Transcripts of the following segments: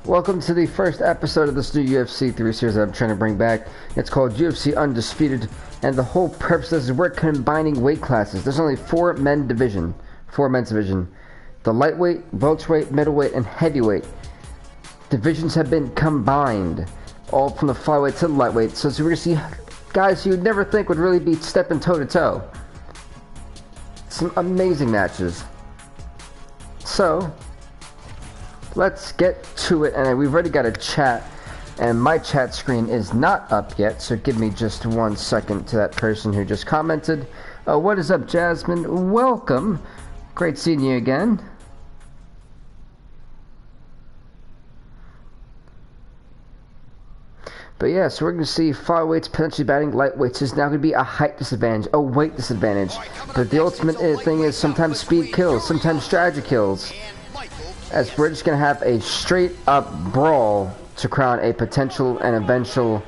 Welcome to the first episode of this new UFC 3 series that I'm trying to bring back. It's called UFC Undisputed, and the whole purpose is we're combining weight classes. There's only four men's division. The lightweight, welterweight, middleweight, and heavyweight divisions have been combined, all from the flyweight to the lightweight. So we're going to see guys you'd never think would really be stepping toe-to-toe. Some amazing matches. So let's get to it, and we've already got a chat, and my chat screen is not up yet, so give me just 1 second to that person who just commented. What is up, Jasmine? Welcome. Great seeing you again. But yeah, so we're going to see flyweights potentially batting lightweights. Is now going to be a height disadvantage, a weight disadvantage. But the ultimate thing is sometimes speed kills, sometimes strategy kills. As we're just going to have a straight-up brawl to crown a potential and eventual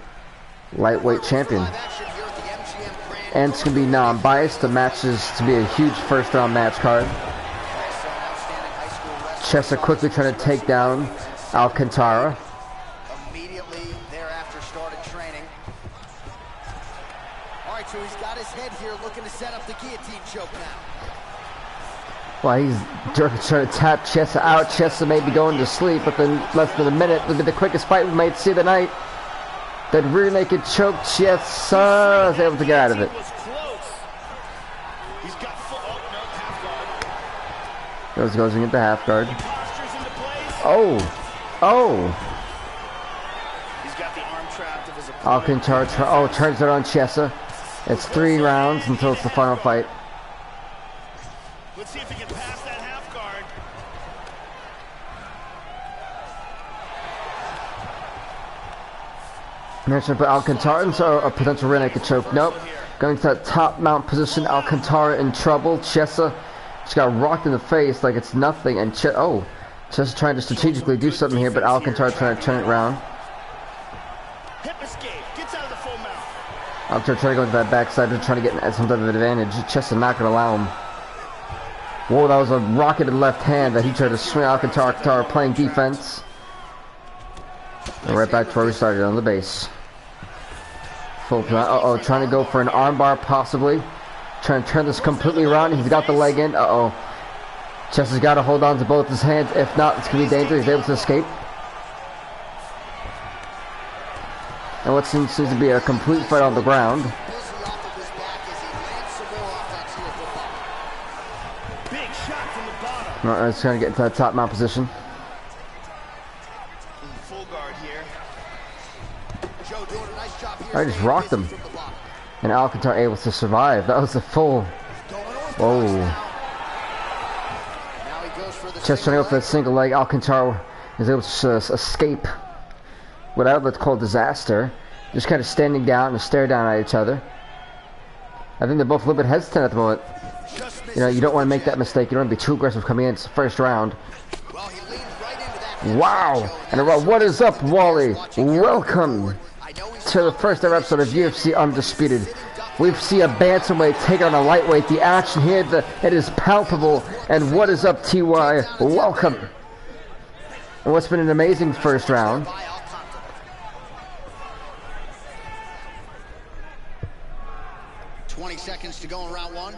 lightweight champion. And it's going to be non-biased. The match is to be a huge first-round match card. Chessa quickly trying to take down Alcantara. Immediately thereafter started training. All right, so he's got his head here looking to set up the guillotine choke now. Well, he's trying to tap Chessa out. Chessa may be going to sleep within less than a minute. It'll be the quickest fight we might see tonight. That rear naked choke, Chessa is able to get out of it. Goes into the half guard. Oh! Alcantara turns it on Chessa. It's 3 rounds until it's the final fight. Let's see if he can pass that half guard. Mentioned for Alcantara, so a potential rear naked choke. Nope. Going to that top mount position. Alcantara in trouble. Chessa just got rocked in the face like it's nothing. And Chessa trying to strategically do something here, but Alcantara trying to turn it around. Hip escape. Gets out of the full mount. Alcantara trying to go into that backside, trying to get some type of advantage. Chessa not going to allow him. Whoa, that was a rocketed left hand that he tried to swing. Alcantara playing defense. And right back to where we started, on the base. Full plan. Trying to go for an armbar possibly. Trying to turn this completely around. He's got the leg in. Chessa's got to hold on to both his hands. If not, it's going to be dangerous. He's able to escape. And what seems to be a complete fight on the ground. It's trying to get into that top mount position. Full guard here. I just rocked him. And Alcantara able to survive. That was a full. Whoa. Just trying to go for that single leg. Alcantara is able to escape what I would call disaster. Just kind of standing down and stare down at each other. I think they're both a little bit hesitant at the moment. You know, you don't want to make that mistake. You don't want to be too aggressive coming in. It's the first round. Wow! And what is up, Wally? Welcome to the first ever episode of UFC Undisputed. We see a bantamweight take on a lightweight. The action here, it is palpable. And what is up, TY? Welcome. And what's been an amazing first round. 20 seconds to go in round 1.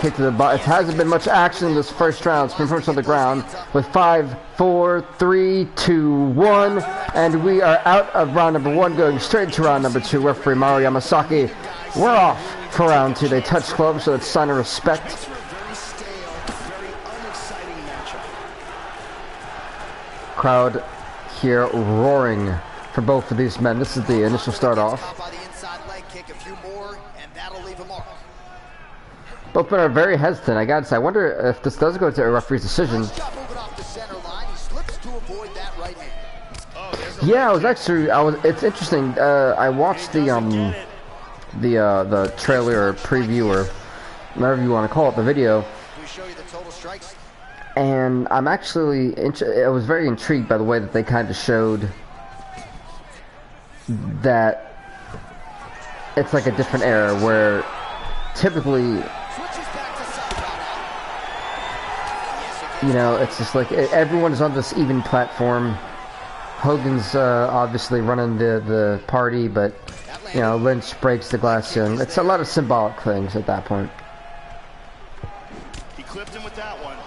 Kick to the bottom. It hasn't been much action in this first round. It's been first on the ground with 5, 4, 3, 2, 1. And we are out of round number 1, going straight to round number 2. Referee Mario Yamasaki. We're off for round 2. They touch gloves, so it's a sign of respect. Crowd here roaring for both of these men. This is the initial start off. Both men are very hesitant, I gotta say. I wonder if this does go to a referee's decision. Yeah, it's interesting. I watched the trailer or preview or whatever you want to call it, the video. And I'm actually, I was very intrigued by the way that they kind of showed that it's like a different era where typically you know, it's just like everyone is on this even platform. Hogan's obviously running the party, but you know, Lynch breaks the glass ceiling. It's a lot of symbolic things at that point. He clipped him with that one.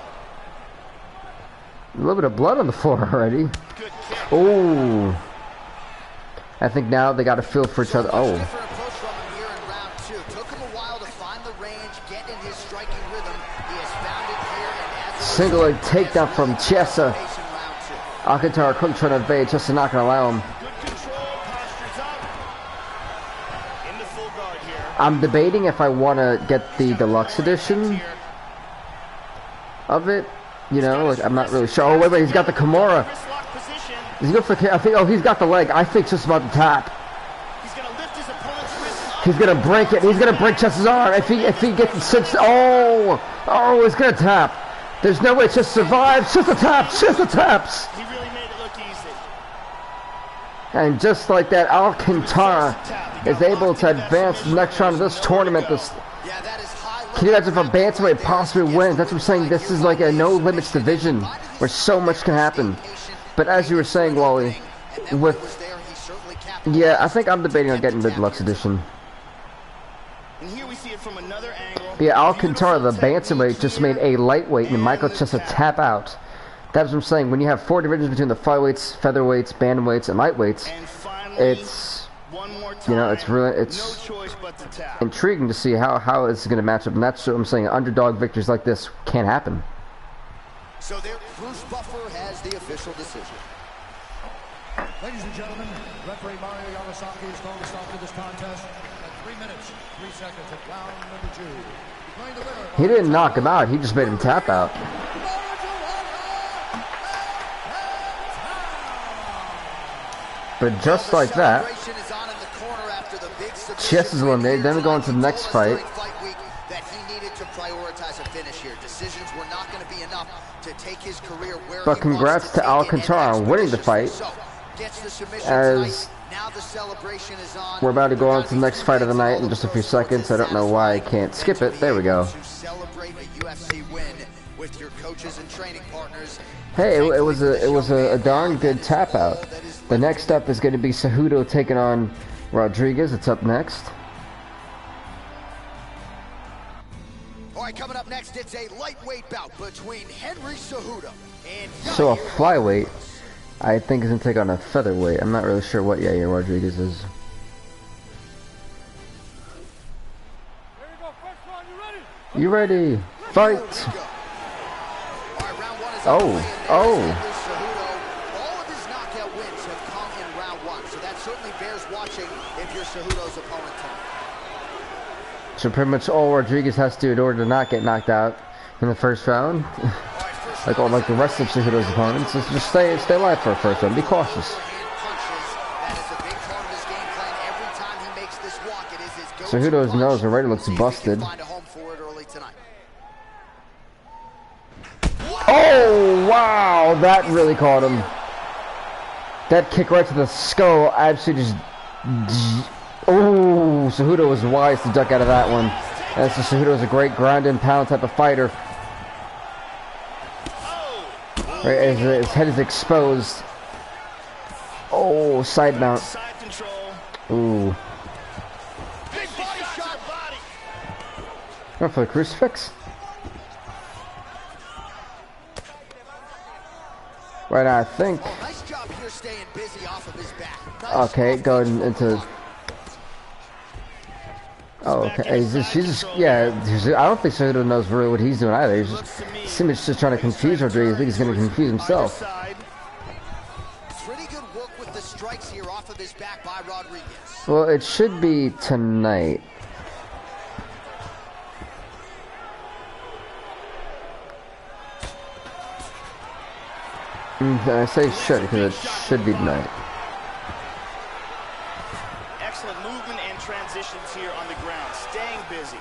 A little bit of blood on the floor already. Oh, I think now they got a feel for each other. Oh. Single leg takedown from Chiesa. Alcantara quick trying to evade. Chiesa not going to allow him. I'm debating if I want to get the deluxe edition of it. You know, like, I'm not really sure. Oh, wait, he's got the Kimura. Is he good for? I think. Oh, he's got the leg. I think just about to tap. He's gonna break it. He's gonna break Chessa's arm. If he gets 6. Oh, he's gonna tap. There's no way Chessa survives. Chessa taps. Chessa taps. He really made it look easy. And just like that, Alcantara is able to advance to the next round of this tournament. Can you imagine if a bantamweight possibly wins? That's what I'm saying. This is like a no limits division where so much can happen. But as you were saying, Wally, yeah, I think I'm debating on getting the deluxe edition. And here we see it from another angle. Yeah, Alcantara, the bantamweight, just made a lightweight and Michael Chiesa tap out. That's what I'm saying. When you have 4 divisions between the flyweights, featherweights, bantamweights, and lightweights, it's, you know, it's really, it's intriguing to see how it's going to match up. And that's what I'm saying. Underdog victories like this can't happen. So there, Bruce Buffer has the official decision. Ladies and gentlemen, referee Mario Yamasaki is going to stop to this contest at 3 minutes, 3 seconds of round number 2. He didn't knock him out. He just made him tap out. But just like that, Chess is eliminated. Then we go into the next fight. But congrats to Alcantara on winning the fight, as we're about to go on to the next fight of the night in just a few seconds. I don't know why I can't skip it. There we go. Hey, it was a darn good tap out. The next up is going to be Cejudo taking on Rodriguez. It's up next. All right, coming up next, it's a lightweight bout between Henry Cejudo and So a flyweight, I think, is going to take on a featherweight. I'm not really sure what Yair Rodriguez is. There you go, first round, you ready? You ready? Fight! Oh, oh. All of his knockout wins have come in round 1, so that certainly bears watching if you're Cejudo's opponent tonight. So pretty much all Rodriguez has to do in order to not get knocked out in the first round, like the rest of Cejudo's opponents, is just stay alive for a first round. Be cautious. Cejudo's nose already looks busted. Oh, wow, that really caught him. That kick right to the skull absolutely just... Oh, Cejudo was wise to duck out of that one. And so Cejudo is a great ground and pound type of fighter. Right, as his head is exposed. Oh, side mount. Ooh. Going for the crucifix. Right now, I think. Okay, going into. Oh, okay. Yeah. I don't think Cejudo knows really what he's doing either. He's just trying to confuse Rodriguez. I think he's going to confuse himself. Pretty good work with the strikes here off of his back by Rodriguez. Well, it should be tonight. I say should because it should be tonight. Excellent movement and transitions here on the ground, staying busy.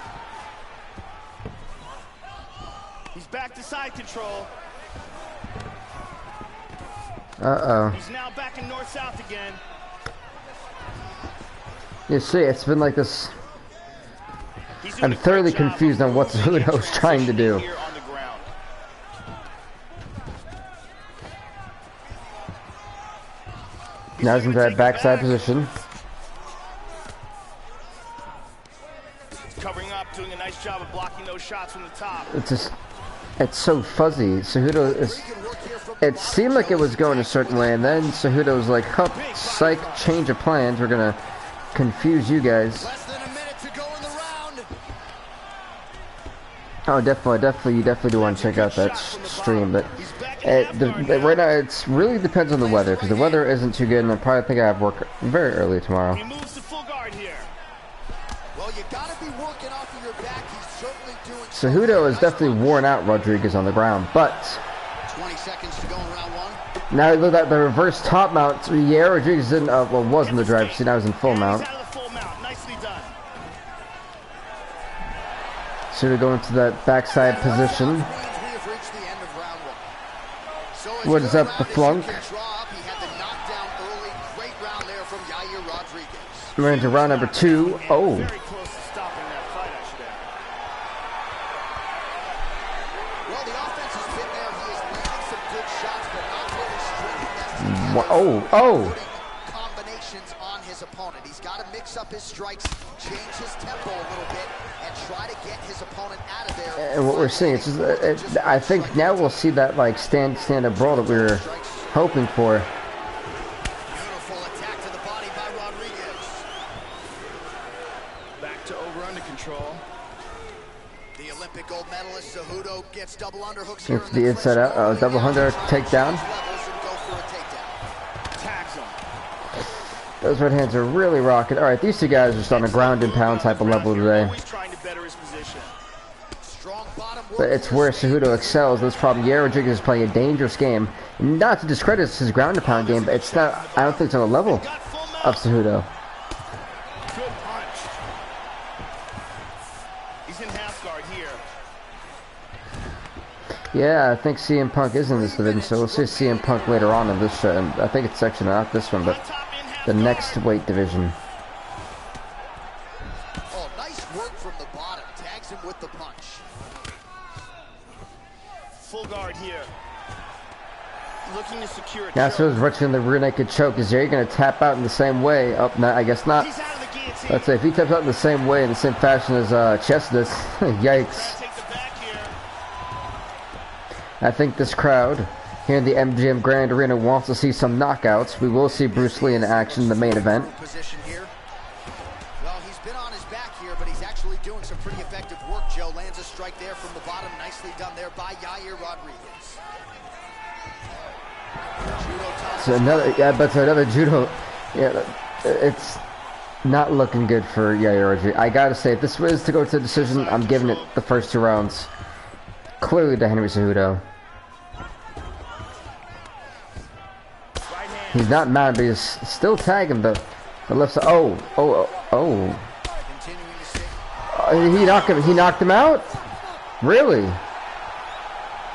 He's back to side control. Uh-oh. He's now back in north-south again. You see, it's been like this. I'm thoroughly confused on what Cejudo's trying to do. Now he's into that backside position. Covering up, doing a nice job of blocking those shots from the top. It's so fuzzy. Cejudo is. It seemed like it was going a certain way, and then Cejudo was like, "Hup, psych, change of plans. We're gonna confuse you guys." Less than a minute to go in the round. Oh, definitely, you definitely do want to check out that stream, but right now it really depends on the weather, because the weather isn't too good, and I probably think I have work very early tomorrow. He moves to full guard here. Well, you gotta be working off of your back. He's certainly doing. Cejudo has definitely worn out Rodriguez on the ground, but 20 seconds to go in round one. now look at the reverse top mount. Yeah, Rodriguez didn't, was in the driver's seat. Now he's in full mount. He's out of the full mount. Nicely done. Cejudo going to that backside position. We have reached the end of round one. So as What is good a up, the round as you flunk? can draw up, he had the knockdown early. Great round there from Yair Rodriguez. We're into round number 2. Oh, Very close to stopping that fight, I should add. Well, the offense has been there. He has landed some good shots, but not really stringing them together. oh. Putting combinations on his opponent. He's got to mix up his strikes, change his tempo a little bit, and try to get his opponent out of there. And what we're seeing, it's just, I think now we'll see that like stand-up brawl that we were hoping for. Beautiful attack to the body by Rodriguez. Back to over under control. The Olympic gold medalist Cejudo gets double underhooks here. It's the inside out, double under takedown. Tags him. Those right hands are really rocking. All right, these two guys are just on a ground and pound type of level today. Always trying to better his position. Strong bottom work. But it's where Cejudo excels. This problem, Yair Rodriguez is playing a dangerous game. Not to discredit his ground and pound game, but it's not. I don't think it's on the level Got full mount. of Cejudo. Good punch. He's in half guard here. Yeah, I think CM Punk is in this division, so we'll see CM Punk later on in this show. I think it's actually not this one, but On top in half the guard. next weight division. Oh, nice work from the bottom. Tags him with the punch. Full guard here. Looking to secure a Now, choke. so is Rich in the rear naked choke. Is Yair going to tap out in the same way? Oh, no, I guess not. He's out of the guillotine. Let's say if he taps out in the same way, in the same fashion as Chess does, yikes. Take the back here. I think this crowd here in the MGM Grand Arena wants to see some knockouts. We will see Bruce Lee in action in the main event. Position here. Well, he's been on his back here, but he's actually doing some pretty effective work. Joe lands a strike there from the bottom. Nicely done there by Yair Rodriguez. Judo toss. So another judo. Yeah, it's not looking good for Yair Rodriguez. I gotta say, if this was to go to a decision, I'm giving it the first 2 rounds. Clearly to Henry Cejudo. Right hand. He's not mad, but he's still tagging the left side. Oh. Continuing to sit. He knocked him out? Really?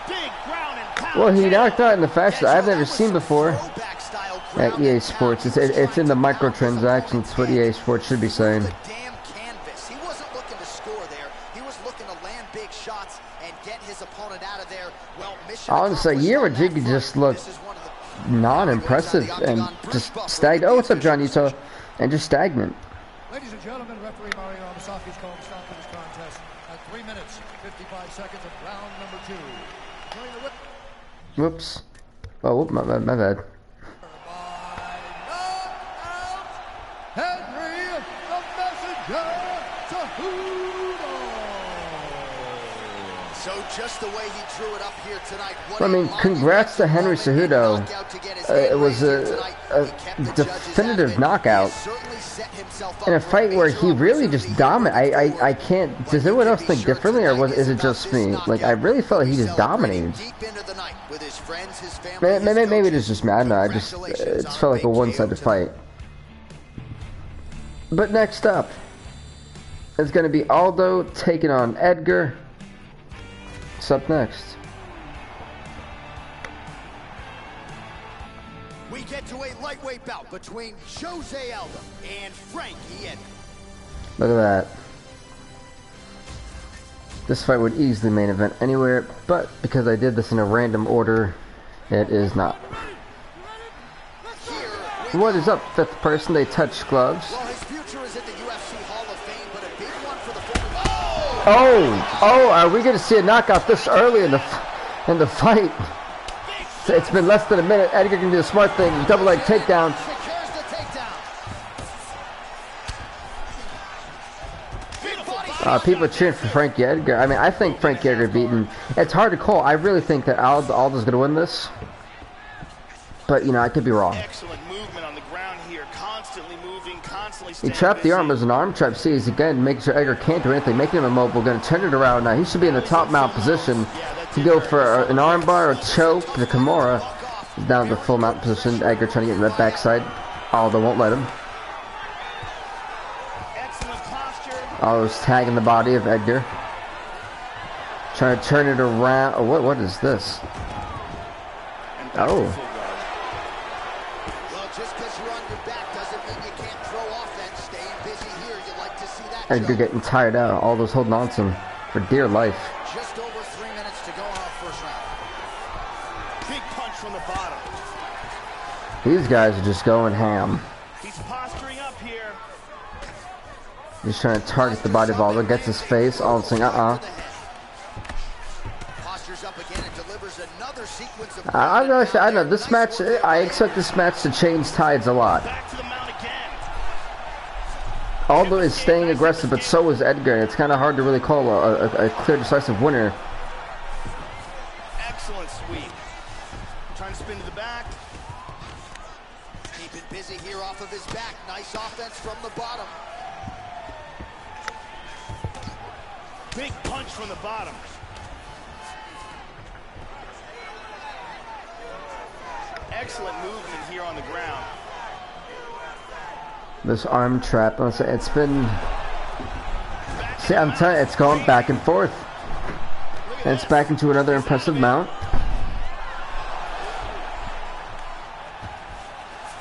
Big ground and pound. Well, he knocked out in the fashion I've never seen before Throwback style at ground EA and Sports. pound. It's in the microtransactions. It's what EA Sports should be saying. The damn canvas. He wasn't looking to score there. He was looking to land big shots and get his opponent out of there. Well, mission Honestly, accomplished Yair on that Rodriguez front. just looked This is one of the non-impressive and just stagnant. Oh, what's up, John Utah? And just stagnant. Ladies and gentlemen, referee Mario Yamasaki's calling a stop to this contest at 3 minutes, 55 seconds of round number 2. During the whip Whoops. Oh, whoop, my bad. by knockout, Henry the Messenger Cejudo. So just the way he drew it up here tonight. What I mean, a congrats to Henry Cejudo. knockout to get his It hand was raised here a tonight. He kept the judges definitive out of it. knockout. He certainly set himself up In a for fight where major he really just opportunity dominated. here I can't. Does everyone else think differently, or is it just me? Like, I really felt like he just dominated. Deep into the night with his friends, his family, Maybe his it is just me. I don't know. It felt like a one-sided fight. But next up, it's going to be Aldo taking on Edgar. What's up next? We get to a lightweight bout between Jose Aldo and Frankie Edgar. Look at that. This fight would easily main event anywhere, but because I did this in a random order, it is not. Here What is up, fifth person? They touch gloves. Well, his future is in the UFC Hall of Fame, but a big one for the former. Oh, are we going to see a knockout this early in the fight? It's been less than a minute. Edgar can do the smart thing, double leg takedown. Secures the takedown. People are cheering for Frankie Edgar. I mean, I think Frankie Edgar beaten. It's hard to call. I really think that Aldo's going to win this. But, you know, I could be wrong. Excellent movement on the ground here. Constantly moving, constantly He staying trapped the busy. arm as an arm trap. See, he's again making sure Edgar can't do anything, making him immobile. Going to turn it around now. He should be in the top mount position to go for an arm bar or choke. The Kimura is down to the full mount position. Edgar trying to get in that backside. Aldo won't let him. Excellent posture. Aldo's tagging the body of Edgar. Trying to turn it around. Oh, what is this? Oh. Well, just because you're on your back doesn't mean you can't throw offense. Staying busy here, you like to see that. Edgar getting tired out. Aldo's holding on to him for dear life. Just over 3 minutes to go in our first round. Big punch from the bottom. These guys are just going ham. He's posturing up here. He's trying to target the body of Aldo. Gets his face. Aldo's saying, Postures up again and delivers another sequence of. I know this match. I expect this match to change tides a lot. Back to the mount again. Aldo is staying aggressive, but so is Edgar. It's kind of hard to really call a clear, decisive winner. Excellent sweep. Trying to spin to the back. Keeping busy here off of his back. Nice offense from the bottom. Big punch from the bottom. Excellent movement here on the ground. This arm trap. It's been. See, I'm telling you, it's going back and forth. And it's back into another impressive mount.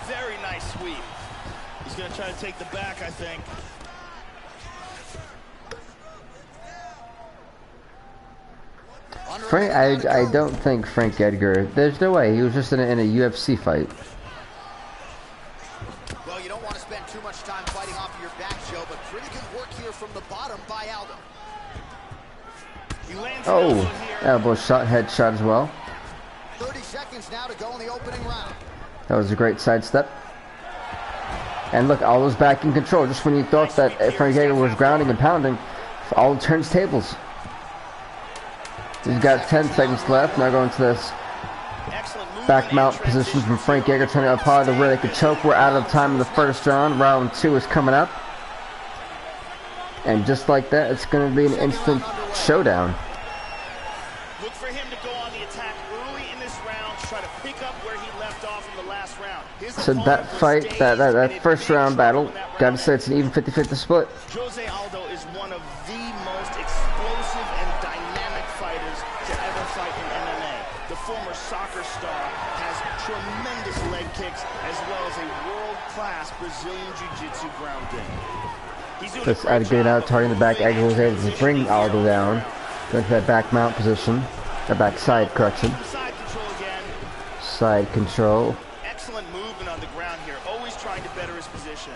Very nice sweep. He's going to try to take the back, I think. Frank, I don't think Frank Edgar. There's no way he was just in a UFC fight. Well, you don't want to spend too much time fighting off of your back, Joe, but pretty good work here from the bottom by Aldo. He lands Oh, also here. elbow shot, head shot as well. 30 seconds now to go in the opening round. That was a great sidestep. And look, Aldo's back in control. Just when you thought that Frank Edgar was grounding and pounding, Aldo turns tables. He's got 10 seconds left. Now going to this back mount position from Frank Edgar, trying to apply the where they could choke. We're out of time in the first round. Round 2 is coming up. And just like that, it's going to be an instant showdown. Look for him to go on the attack early in this round, try to pick up where he left off in the last round. So that fight, that first round battle, gotta say it's an even 50-50 split. Jose Aldo is one of the most explosive and dynamic fighters to ever fight in MMA. The former soccer star has tremendous leg kicks as well as a world-class Brazilian Jiu-Jitsu ground game. He's doing Let's a great add again out, job targeting the back. Edgar was able to bring Aldo down. Going to that back mount position. The back side, correction. side control again. Side control. Excellent movement on the ground here, always trying to better his position.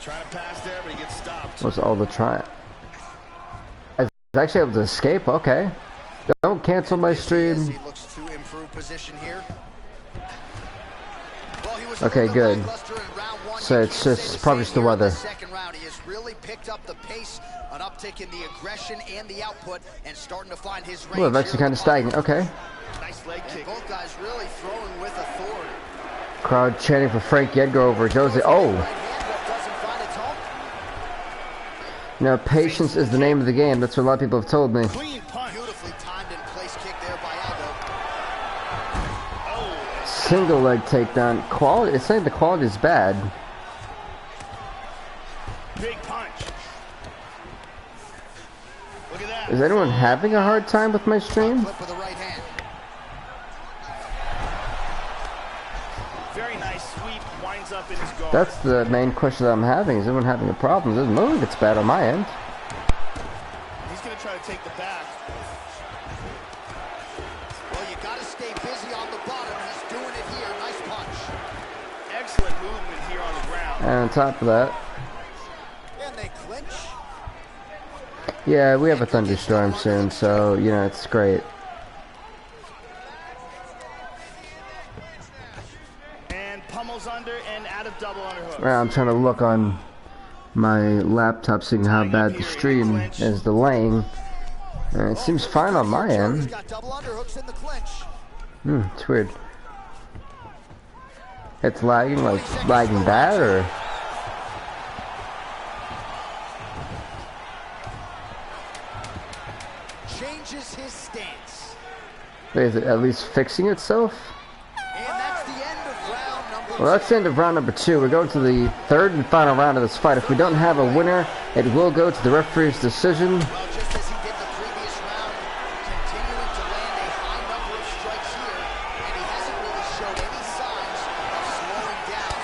Trying to pass there, but he gets stopped. What's Aldo trying? He's actually able to escape. Okay. Don't cancel my stream. He looks to improve position here. Well, he was Okay, good. lackluster in round 1. So You it's can't just say the probably same just the here in weather. Second round, he has really picked up the pace, an uptick in the aggression and the output, and starting to find his range. Well, it's actually kind of stagnant. Okay. Nice leg And kick. both guys really throwing with authority. Crowd chanting for Frank Edgar over Jose. Oh. Right hand, but doesn't find its home. You know, patience is the name of the game. That's what a lot of people have told me. Clean punch. Beautifully timed and placed kick there by Aldo. Oh, Single leg takedown. Quality. It's saying the quality is bad. big punch. Look at that. Is anyone having a hard time with my stream? Flip with the right hand. Very nice sweep, winds up in his guard. That's the main question that I'm having. Is anyone having a problem? This move gets bad on my end. He's going to try to take the back. Well, you got to stay busy on the bottom. He's doing it here. Nice punch. excellent movement here on the ground. And on top of that, And they clinch. yeah, we have a thunderstorm soon, so, you know, it's great. And pummels under and out of double underhook. Well, I'm trying to look on my laptop, seeing how bad the stream is delaying. And it seems fine on my end. Got double underhooks in the clinch. It's weird. It's lagging, like lagging bad, or? Changes his stance. Wait, is it at least fixing itself? And that's the end of round number Well, that's the end of round number 2. We're going to the third and final round of this fight. If we don't have a winner, it will go to the referee's decision. Well, just as he did the previous round, continuing to land a high number of strikes here, and he hasn't really showed any signs of slowing down.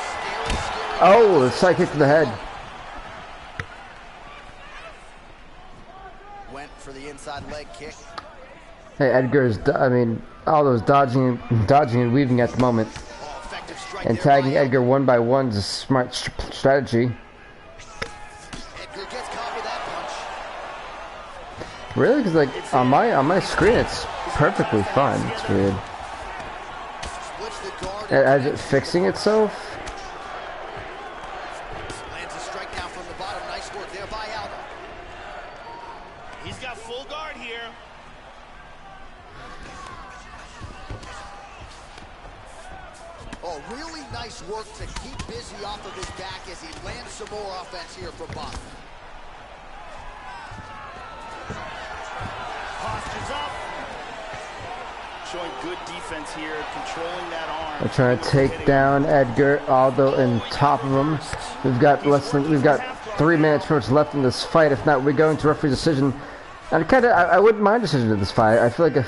Scary. Oh, the side kick to the head. Went for the inside leg kick. Hey, Edgar's, all those dodging and weaving at the moment. Oh, effective strike And there tagging by Edgar one by one is a smart strategy. Edgar gets caught with that punch. Really? Because like on my screen, it's perfectly fine. It's weird. Splits the guard. As it fixing itself? Lands a strike down from the bottom. Nice work there by Aldo. He's got full guard here. Oh, really nice work to keep busy off of his back as he lands some more offense here from bottom. Postures up. Showing good defense here, controlling that arm. We're trying to take down Edgar, Aldo, and top of him. We've got 3 minutes pretty much left in this fight. If not, we go into referee decision. And I wouldn't mind a decision in this fight. I feel like a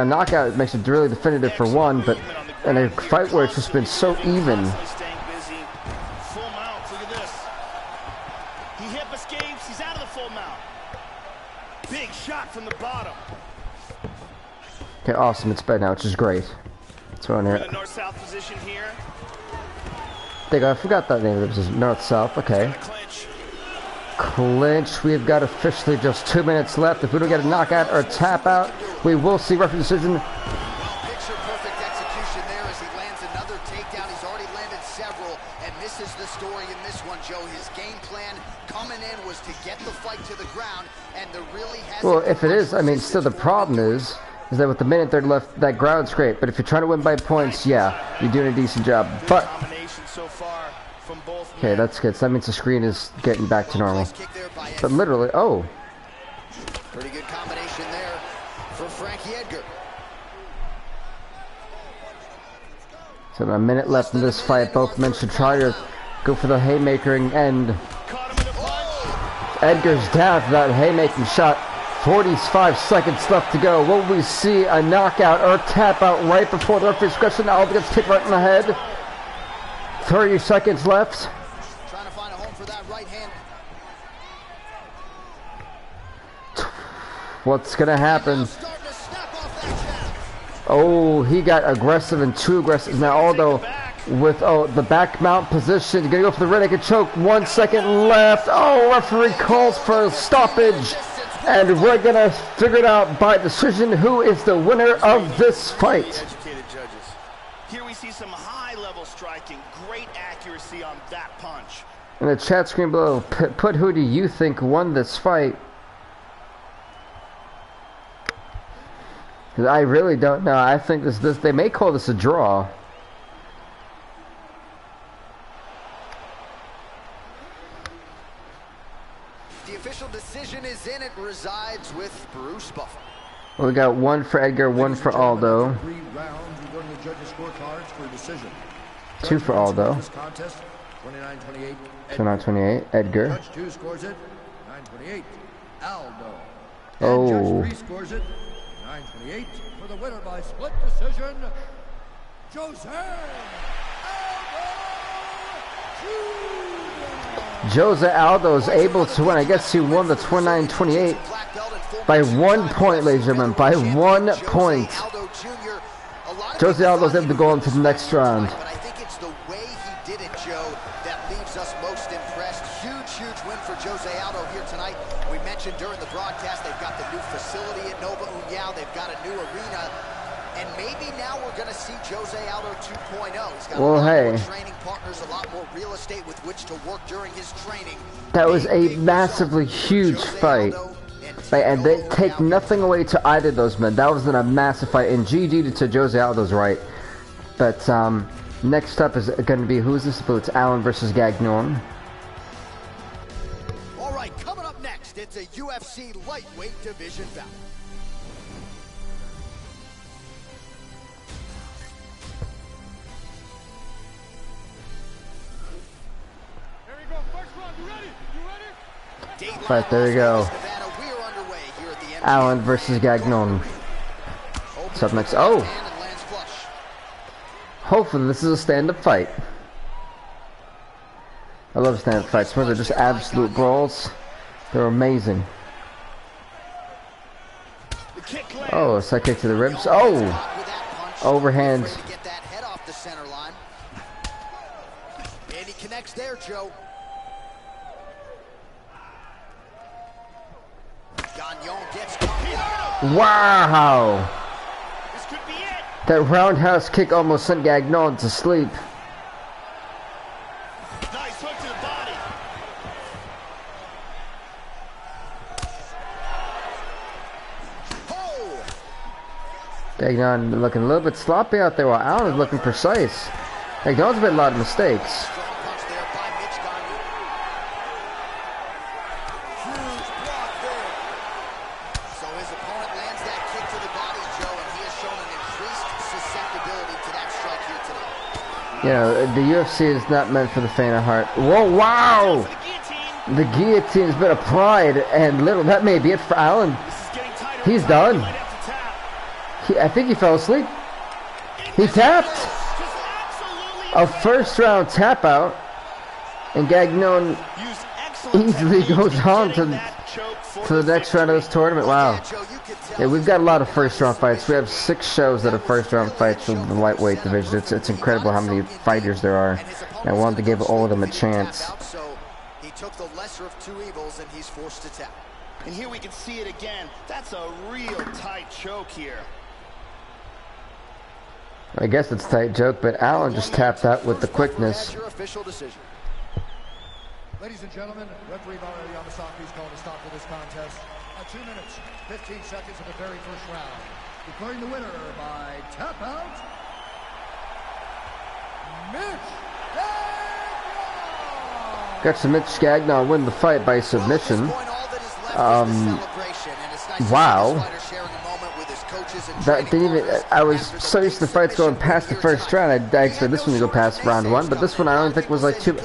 knockout makes it really definitive for one, but in a fight where it's just been so even. Staying busy. Full mount. Look at this. He hip escapes. He's out of the full mount. Big shot from the bottom. Okay, awesome. It's bad now, which is great. It's on In here. the north-south position here. I forgot that name. It was north-south. Okay. Clinch. Clinch. We've got officially just 2 minutes left. If we don't get a knockout or a tap out, we will see referee decision. Well, picture perfect execution there as he lands another takedown. He's already landed several, and this is the story in this one, Joe. His game plan coming in was to get the fight to the ground, and there really hasn't Well, been if it much is, still the resistance problem is that with the minute third left, that ground's great. But if you're trying to win by points, yeah, you're doing a decent job. Good But combination so far from both okay, men. that's good. So that means the screen is getting back to normal. Nice kick there by But literally, oh, pretty good combination there for Frankie Edgar. so a minute left in this fight. Both men should try to go for the haymakering end. Caught him with a punch. Edgar's down for that haymaking shot. 45 seconds left to go. Will we see a knockout or a tap out right before the referee's discretion? Aldo gets kicked right in the head. 30 seconds left. Trying to find a home for that right hand. What's gonna happen? Starting to snap off that jab. Oh, he got aggressive and too aggressive. Now Aldo with the back mount position. Gonna go for the rear naked choke. 1 second left. Oh, referee calls for a stoppage. And we're gonna figure it out by decision who is the winner of this fight. Educated judges. Here we see some high-level striking, great accuracy on that punch. In the chat screen below, put who do you think won this fight? 'Cause I really don't know. I think this they may call this a draw. The official decision is in. It resides with Bruce Buffer. We got one for Edgar, one for Aldo. 3 rounds. We go to the judges' scorecards for a decision. 2 for Aldo. This contest, 29-28. 29-28, Edgar. Judge 2 scores it, 9-28. Aldo. Oh. And Judge 3 scores it, 9-28. For the winner by split decision, Jose Aldo. Jose Aldo is able to win. I guess he won the 29-28 by 1 point, ladies and gentlemen. By 1 point. Aldo Jr., Jose Aldo's able to go into the next round. But I think it's the way he did it, Joe, that leaves us most impressed. Huge win for Jose Aldo here tonight. We mentioned during the broadcast they've got the new facility at Nova União. They've got a new arena. And maybe now we're going to see Jose Aldo 2.0. He's got a lot more training partners, a lot more real estate with which to work during his training. That was a massively huge fight. And they take nothing away to either of those men. That was a massive fight. And GG to Jose Aldo's right. But next up is going to be, who's this? It's Allen versus Gagnon. All right, coming up next, it's a UFC lightweight division bout. Right, there you go. Allen versus Gagnon. What's up next? Oh! Hopefully this is a stand-up fight. I love stand-up fights where they're just absolute brawls. They're amazing. Oh, a side kick to the ribs. Oh! Overhand. And he connects there, Joe. Wow! That roundhouse kick almost sent Gagnon to sleep. Nice hook to the body. Oh! Gagnon looking a little bit sloppy out there while Allen is looking precise. Gagnon's made a lot of mistakes. You know, the UFC is not meant for the faint of heart. Whoa, wow! The guillotine's been applied, and little, that may be it for Allen. He's done. I think he fell asleep. He tapped! A first round tap out, and Gagnon easily goes on to the next round of this tournament. Wow. Yeah, we've got a lot of first round fights. We have 6 shows that are first round fights from the lightweight division. It's incredible how many fighters there are. And I wanted to give all of them a chance. He took the lesser of 2 evils and he's forced to tap. And here we can see it again. That's a real tight choke here. I guess it's a tight joke, but Allen just tapped out with the quickness. Ladies and gentlemen, referee Mario Yamasaki is calling a stop to this contest at 2 minutes, 15 seconds of the very first round. Declaring the winner by tap out, Mitch Gagnon! Got some Mitch Gagnon win the fight by submission. Wow. That didn't even, I was so used to the fights going past the first round, I expected this one to go past round 1, but this one I don't think was like 2,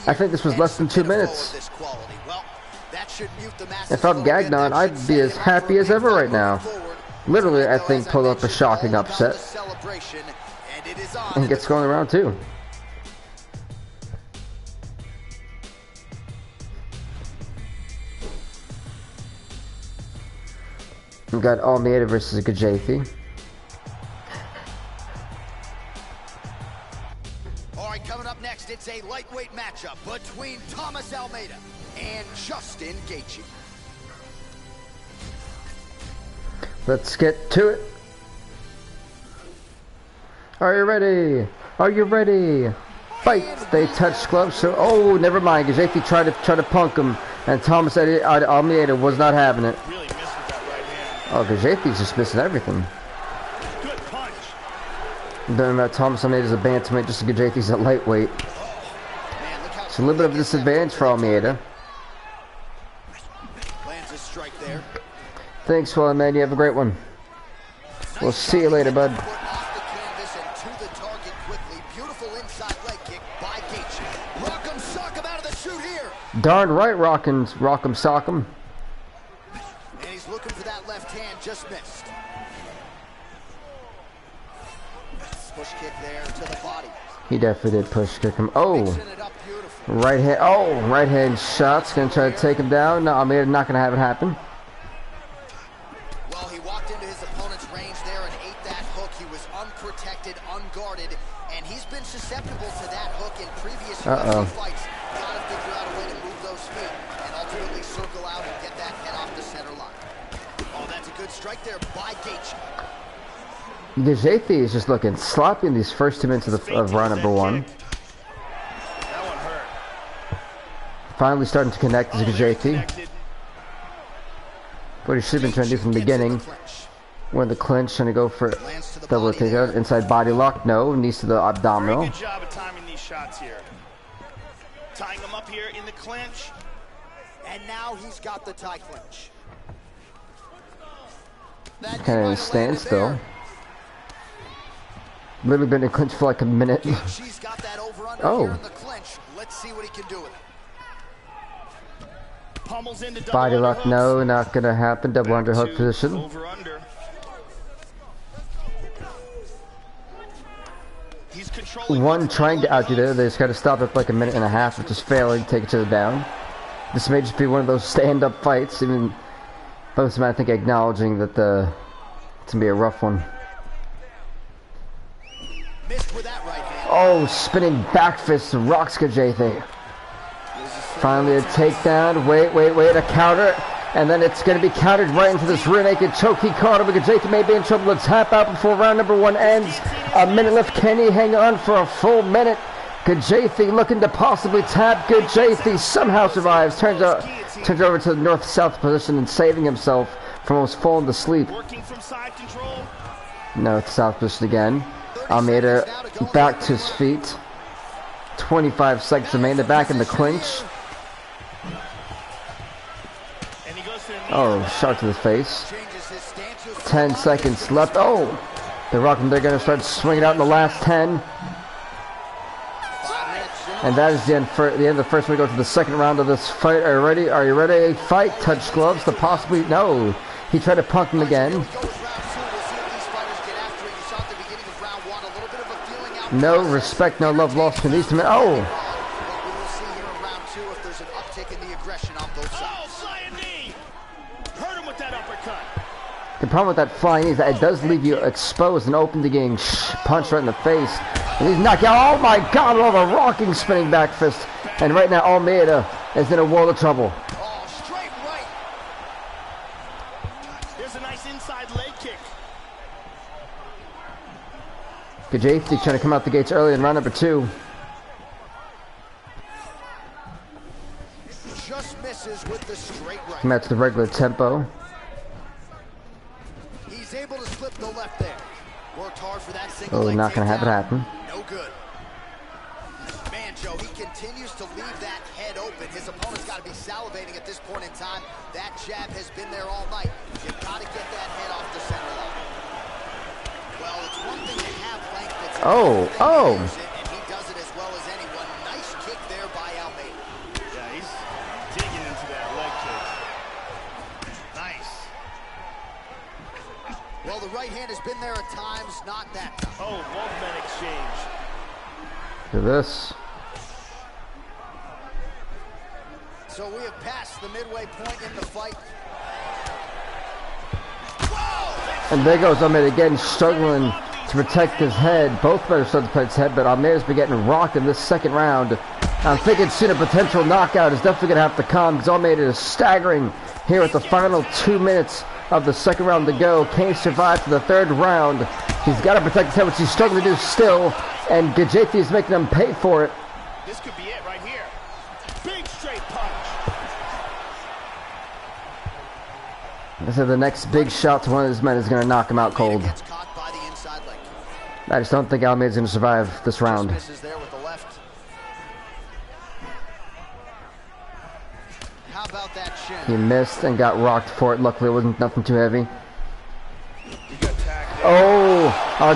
I think this was less than 2 minutes. If I'm Gagnon, I'd be as happy as ever right now. Literally, I think, pulled up a shocking upset. And gets going around 2. We got Almeida versus Gajethi. Alright, coming up next, it's a lightweight matchup between Thomas Almeida and Justin Gaethje. Let's get to it. Are you ready? Are you ready? Fight! They touched gloves, so oh, never mind. Gaethje tried to punk him, and Thomas Almeida was not having it. Oh, Gaethje's just missing everything. Good punch. Don't know, Thomas Almeida's a bantamweight, just like Gaethje's a lightweight. It's a little bit of a disadvantage for Almeida. Lands a strike there. Thanks, well, man. You have a great one. We'll see you later, bud. Off the canvas and to the target quickly. Beautiful inside leg kick by Gaethje. Rock'em sock'em out of the shoot here. Darn right, rock'em sock'em. And he's looking for that left hand, just missed. Push kick there to the body. He definitely did push kick him. Oh, right hand. Oh, right hand shots. Gonna try to take him down. No, Almeida not gonna have it happen. Well, he walked into his opponent's range there and ate that hook. He was unprotected, unguarded, and he's been susceptible to that hook in previous UFC fights. Gotta figure out a way to move those feet and ultimately circle out and get that head off the center line. Oh, that's a good strike there by Gaethje. Gaethje is just looking sloppy in these first 2 minutes of round number 1. That one hurt. Finally starting to connect as Gaethje. What he should have been trying to do from the beginning. We're in the clinch, trying to go for double takeout. Inside body lock, no. Knees to the abdominal. Very good job of timing these shots here. Tying them up here in the clinch. And now he's got the tie clinch. Kind of in a standstill. Literally been in clinch for like a minute. She's got that over under here in the clinch. Let's see what he can do with it. Pummels into double Body lock, underhooks. no, not gonna happen. Double Back underhook to position. Over under. He's controlling One trying to outdo there. They just got to stop it for like a minute and a half, which is failing, take each other down. This may just be one of those stand-up fights. Even both of them, I think, acknowledging that it's gonna be a rough one. Missed with that right hand. Oh, spinning back fist rocks Gaethje. Finally a takedown. Wait, a counter. And then it's going to be countered right into this rear naked choke. He caught him, but Gaethje may be in trouble to tap out before round number 1 ends. A minute left. Can he hang on for a full minute? Gaethje looking to possibly tap. Gaethje somehow survives. Turns over to the north-south position and saving himself from almost falling to sleep. working from side control. North-south position again. Almeida back to his feet. 25 seconds remain. They're back in the clinch. And he goes to the knee. Oh, shot to the face. Changes his stance. 10 seconds left. Oh, they're rocking. They're going to start swinging out in the last 10. And that is the end of the first. We go to the second round of this fight. Are you ready? Are you ready? Fight. Touch gloves to possibly. No. He tried to punk him again. No respect, no love lost from these two men. Oh! We will see here in round 2 if there's an uptick in the aggression on both Oh, sides. flying knee. Hurt him with that uppercut. The problem with that flying knee is that it does leave you exposed and open to getting punched right in the face. And he's knocking out. Oh my God! Oh, the rocking spinning back fist. And right now, Almeida is in a world of trouble. Oh, straight right. There's a nice inside leg kick. Gaethje trying to come out the gates early in round number 2. Just misses with the straight right. Come out to the regular tempo. He's able to slip the left there. Worked hard for that single Oh, leg not going to have it takedown. happen. No good. Man, Joe, he continues to leave that head open. His opponent's got to be salivating at this point in time. That jab has been there all night. You've got to get that head off the center line. Well, it's one thing to have length. It's Oh, oh. and he does it as well as anyone. Nice kick there by Almeida. Yeah, he's digging into that leg kick. Nice. Well, the right hand has been there at times, not that time. Oh, both men exchange. Look at this. So we have passed the midway point in the fight. And there goes Almeida again, struggling to protect his head. Both men are starting to protect his head, but Almeida's been getting rocked in this second round. I'm thinking soon a potential knockout is definitely going to have to come, because Almeida is staggering here with the final 2 minutes of the second round to go. Can he survive to the third round? He's got to protect his head, which he's struggling to do still, and Gaethje is making him pay for it. This could be it right here. Big straight punch. I said the next big shot to one of these men is going to knock him out cold. Gets caught by the inside leg. I just don't think Almeida's going to survive this round. Misses there with the left. How about that He shin? missed and got rocked for it. Luckily, it wasn't nothing too heavy. He got tagged. Oh,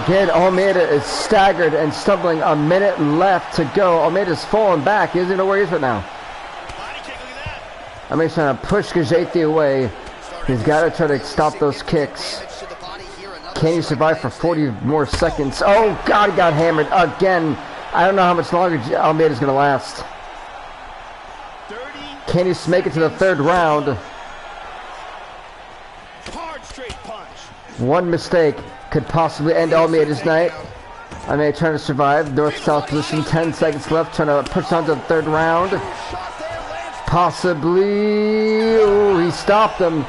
again, Almeida is staggered and stumbling. A minute left to go. Almeida's falling back. He doesn't know where he is right now. Body kick, look at that. Almeida's trying to push Gaethje away. He's got to try to stop those kicks. Damage to the body here. Another Can he survive for 40 more seconds? Oh, God, he got hammered again. I don't know how much longer Almeida's going to last. 30. Can he make it to the third round? Hard straight punch. One mistake could possibly end Almeida's night. Almeida trying to survive. North-south position, 10 seconds left. Trying to push on to the third round. Possibly. Oh, he stopped him.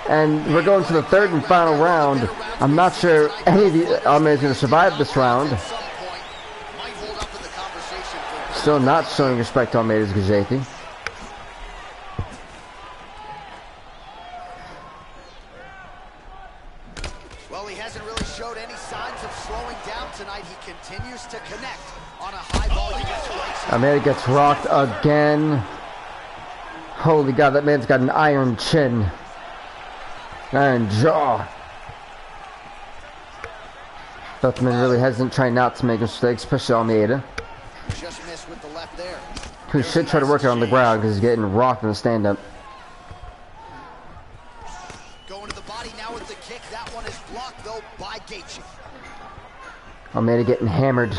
And we're going to the third and final round. I'm not sure any of the Almeida's going to survive this round. Still not showing respect to Almeida's Gajethi. Well, he hasn't really showed any signs of slowing down tonight. He continues to connect on a high volume of strikes. Almeida gets rocked again. Holy God, that man's got an iron chin. Iron jaw. Both men really hesitant, trying not to make mistakes, especially Almeida. Just missed with the left there. Who should try to work it on the ground because he's getting rocked in the stand-up. Going to the body now with the kick. That one is blocked, though, by Gaethje. Almeida getting hammered.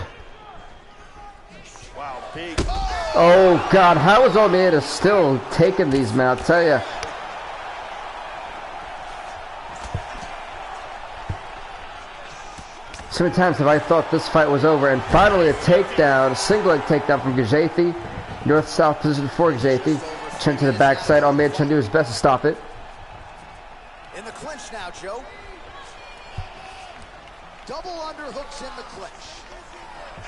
Wow, big. Oh, God, how is Almeida still taking these, man? I'll tell you. So many times have I thought this fight was over, and finally a takedown, a single-leg takedown from Gajethi. North-south position for Gajethi. Turn to the backside. Almeida trying to do his best to stop it. In the clinch now, Joe. Double underhooks in the clinch.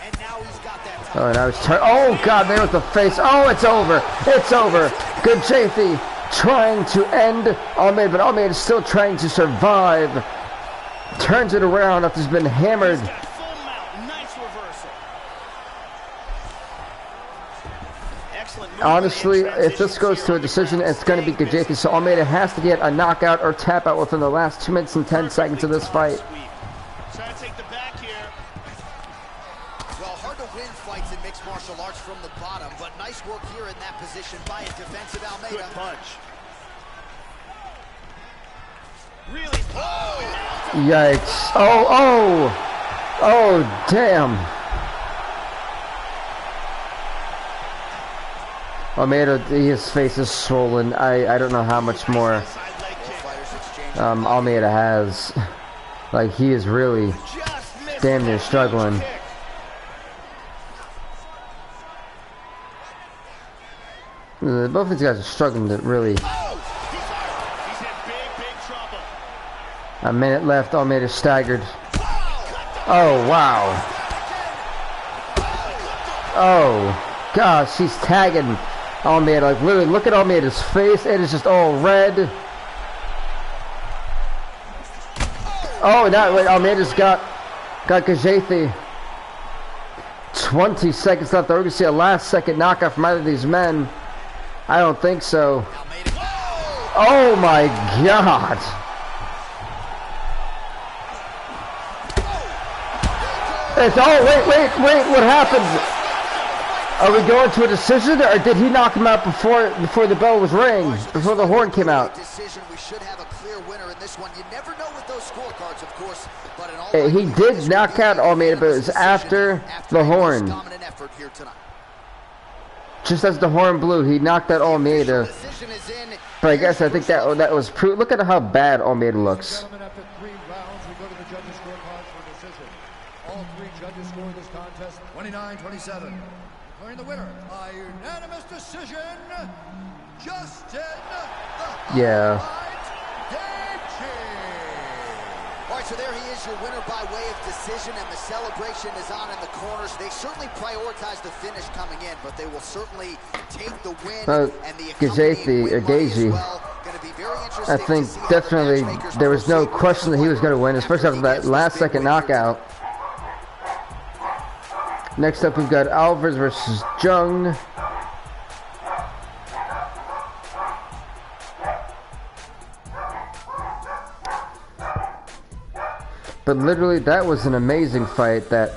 And now he's got that time. Oh, now he's oh, God, there with the face. Oh, it's over. It's over. Gajethi trying to end Almeida, but Almeida is still trying to survive. Turns it around after he's been hammered. Nice reversal. Excellent. Honestly, if this goes to a decision, it's going to be Gajethi. So Almeida has to get a knockout or tap out within the last 2 minutes and 10 seconds of this fight. Trying to take the back here. Well, hard to win fights in mixed martial arts from the bottom, but nice work here in that position by a defensive Almeida. Good punch. Really? Yikes. Oh, damn. Almeida, his face is swollen. I don't know how much more Almeida has. Like, he is really damn near struggling. Both these guys are struggling to really. A minute left, Almeida staggered. Oh, wow. Oh, gosh, he's tagging Almeida. Like, literally, look at Almeida's face. It is just all red. Oh, now, wait, Almeida's got Gajethi. 20 seconds left. Are we going to see a last-second knockout from either of these men? I don't think so. Oh, my God. It's, oh, wait, what happened? Are we going to a decision, or did he knock him out before the bell was ring, before the horn came out? Decision. We should have a clear winner in this one. You never know with those scorecards, of course, but in all he did knock out Almeida, but it was after the horn. Just as the horn blew, he knocked out Almeida. But I think that was proof. Look at how bad Almeida looks. After 3 rounds, we go to the judges' scorecards for decision. All 3 judges scored this contest 29-27. Declaring the winner by unanimous decision, Justin Yeah. All right, so there he is, your winner by way of decision, and the celebration is on in the corners. They certainly prioritize the finish coming in, but they will certainly take the win and the accompanying win money as well. Going to be very interesting. I think definitely there was no question that he was going to win, especially after that last-second knockout. Next up, we've got Alvarez versus Jung. But literally, that was an amazing fight that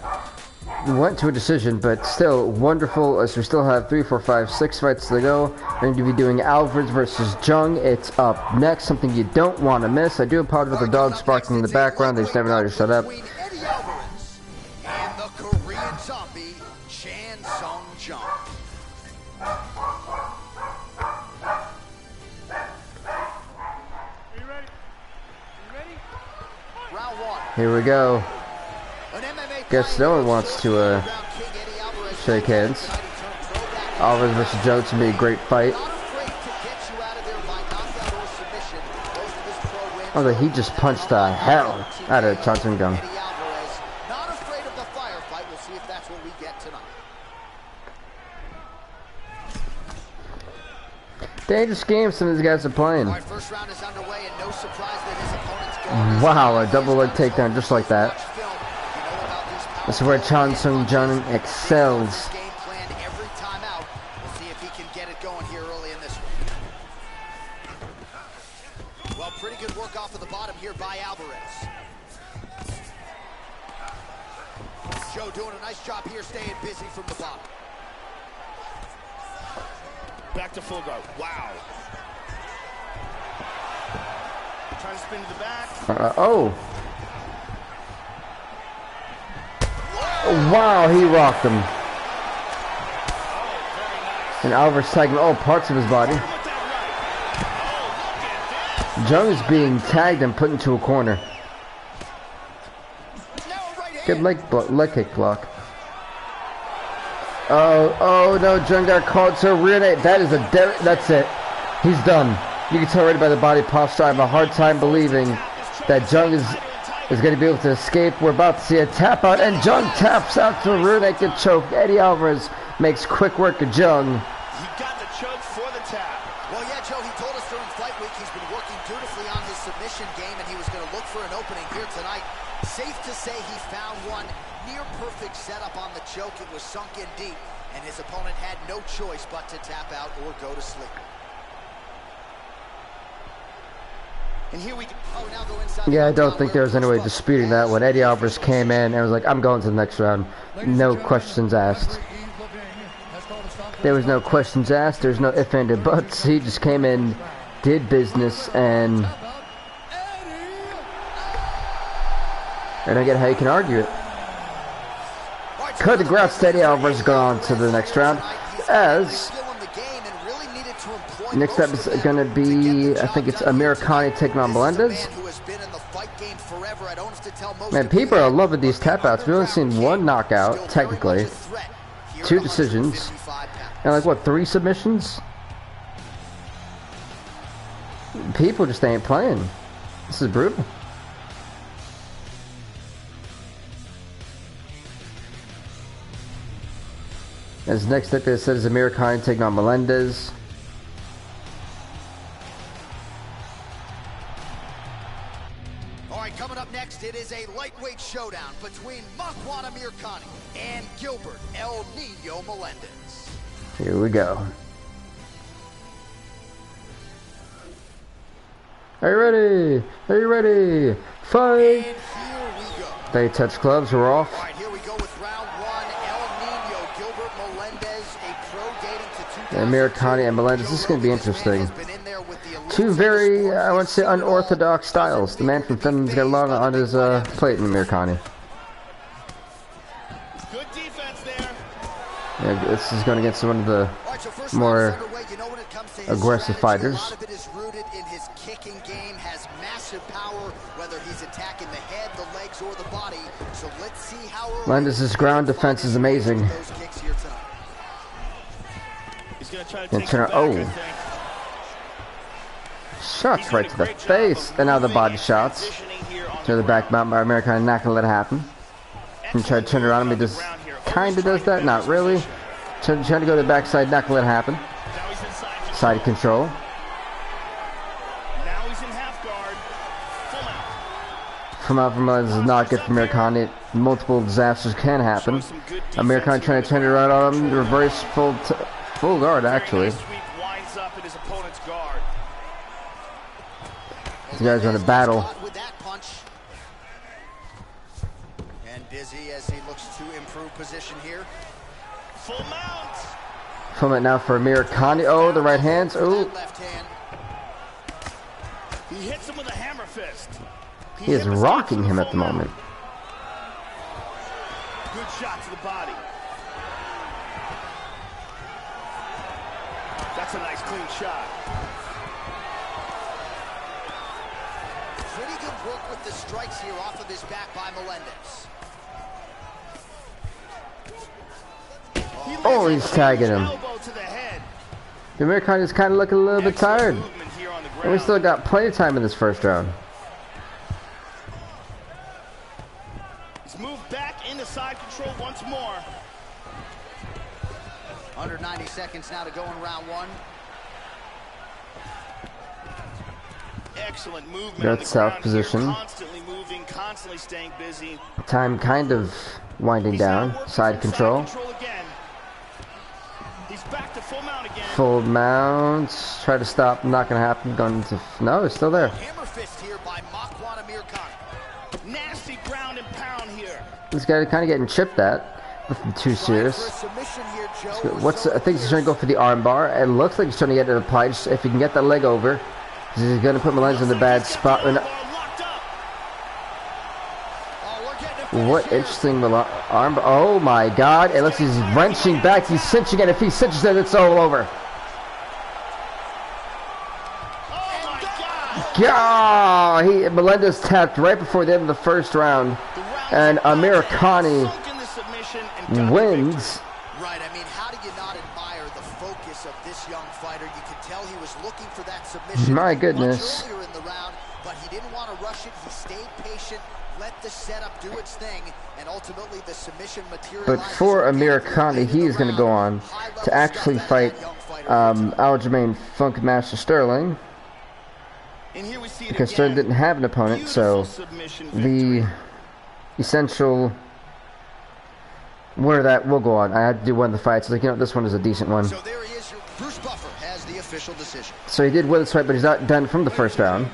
went to a decision, but still wonderful, as we still have 3, 4, 5, 6 fights to go. We're going to be doing Alvarez versus Jung. It's up next, something you don't want to miss. I do apologize for the dogs barking in the background. They just never know how to shut up. Round 1. Here we go. An MMA Guess no one wants to King Eddie Alvarez shake hands. tonight. He turned throwback. Alvarez versus Jones should be a great fight. Not afraid to get you out of there by knockout or submission. Most of his pro wins Although he just punched the hell out of Johnson Gun. Eddie Alvarez, not afraid of the firefight. We'll see if that's what we get tonight. Dangerous game some of these guys are playing. All right, first round is underway, and no surprise that his opponent's going. Wow, a double leg takedown just like that. This is where Chan Sung Jung excels. Game plan every time out. We'll see if he can get it going here early in this one. Well, pretty good work off of the bottom here by Alvarez. Joe doing a nice job here, staying busy from the bottom. Back to full guard. Wow. Trying to spin to the back. Oh. Wow, he rocked him. And Alvarez tagging all parts of his body. Jung is being tagged and put into a corner. Good leg kick block. Oh no, Jung got caught. So rear naked. That is that's it. He's done. You can tell already by the body posture. I have a hard time believing that Jung is going to be able to escape. We're about to see a tap out, and Jung taps out to a rear naked choke. Eddie Alvarez makes quick work of Jung. He got the choke for the tap. Well, yeah, Joe, he told us during fight week he's been working dutifully on his submission game, and he was going to look for an opening here tonight. Safe to say he found one. Near perfect setup on the choke. It was sunk in deep, and his opponent had no choice but to tap out or go to sleep. And here we go. Oh, now go inside. Yeah, I don't think there was any way disputing that when Eddie Alvarez came in and was like, I'm going to the next round. No questions asked. There was no questions asked. There's no ifs, ands, or buts. He just came in, did business, and I don't get how you can argue it. Congrats to Eddie Alvarez going on to the next round. As next up is going to be, I think it's Amir Khan taking on Melendez. Man, people are loving these tap outs. We've only seen one knockout, technically, 2 decisions, and like what, 3 submissions? People just ain't playing. This is brutal. As next up it says Amir Khan taking on Melendez. Alright, coming up next, it is a lightweight showdown between Makwan Amir Khan and Gilbert El Nino Melendez. Here we go. Are you ready? Are you ready? Fight! And here we go. They touch gloves, we're off. Alright, here we go with round 1. El Nino, Gilbert Melendez, a pro dating to 2002. Amir Khan and Melendez, this is going to be interesting. 2 very, I would say, unorthodox styles. The man from Finland's got a lot on his plate in Amir Khan. Good defense there. Yeah, this is going against one of the more aggressive fighters. A lot of it is rooted in his kicking game, has massive power, whether he's attacking the head, the legs, or the body. So let's see how Melendez's ground defense is amazing. those kicks here tonight. He's going to try to And take turn it it, back, oh. I think. Shots right to the face, and now the body shots to the back mount by Amir Khan, not going to let it happen. And try to turn it around him, he just kind of does that, not really. Trying to go to the backside, not going to let it happen. Side control. Now he's in half guard. Full out. From out from Melendez is not good for Amir Khan. Multiple disasters can happen. Amir Khan trying to turn it around on him, reverse full guard actually. Sweep winds up in his opponent's guard. These guys are in a battle. With that punch. And busy as he looks to improve position here. Full mount. From it now for Amir Khan. Oh, the right hands. Oh, Left hand. He hits him with a hammer fist. he is rocking him at the moment. Good shot to the body. That's a nice clean shot. Pretty good work with the strikes here off of his back by Melendez. Oh, he's tagging him. The American is kind of looking a little bit tired. And we still got plenty of time in this first round. He's moved back into side control once more. Under 90 seconds now to go in round one. Excellent movement. Good south position. Constantly moving, constantly staying busy. Time kind of winding down. Side control. Again. He's back to full mount again. Full mounts. Try to stop. Not gonna happen. Going to no. It's still there. Hammer fist here by Nasty ground and pound here. This guy kind of getting chipped at. Nothing too serious. I think he's trying to go for the arm bar. It looks like he's trying to get it applied. Just if he can get that leg over, he's going to put Melendez in the bad spot. What interesting arm bar. Oh my god. It looks like he's wrenching back. He's cinching it. If he cinches it, it's all over. God, Melendez tapped right before the end of the first round. And Americani wins. Right, I mean, how do you not admire the focus of this young fighter? You can tell he was looking for that submission. My goodness. Much earlier in the round, but he didn't want to rush it. He stayed patient, let the setup do its thing, and ultimately the submission materialized. But for Americani, he is going to go on to actually fight Aljamain Funk Master Sterling. Because Sterling didn't have an opponent, so the essential winner that will go on. I had to do one of the fights. Like, you know, this one is a decent one. So there he is. Bruce Buffer has the official decision. So he did win this fight, but he's not done from the first round.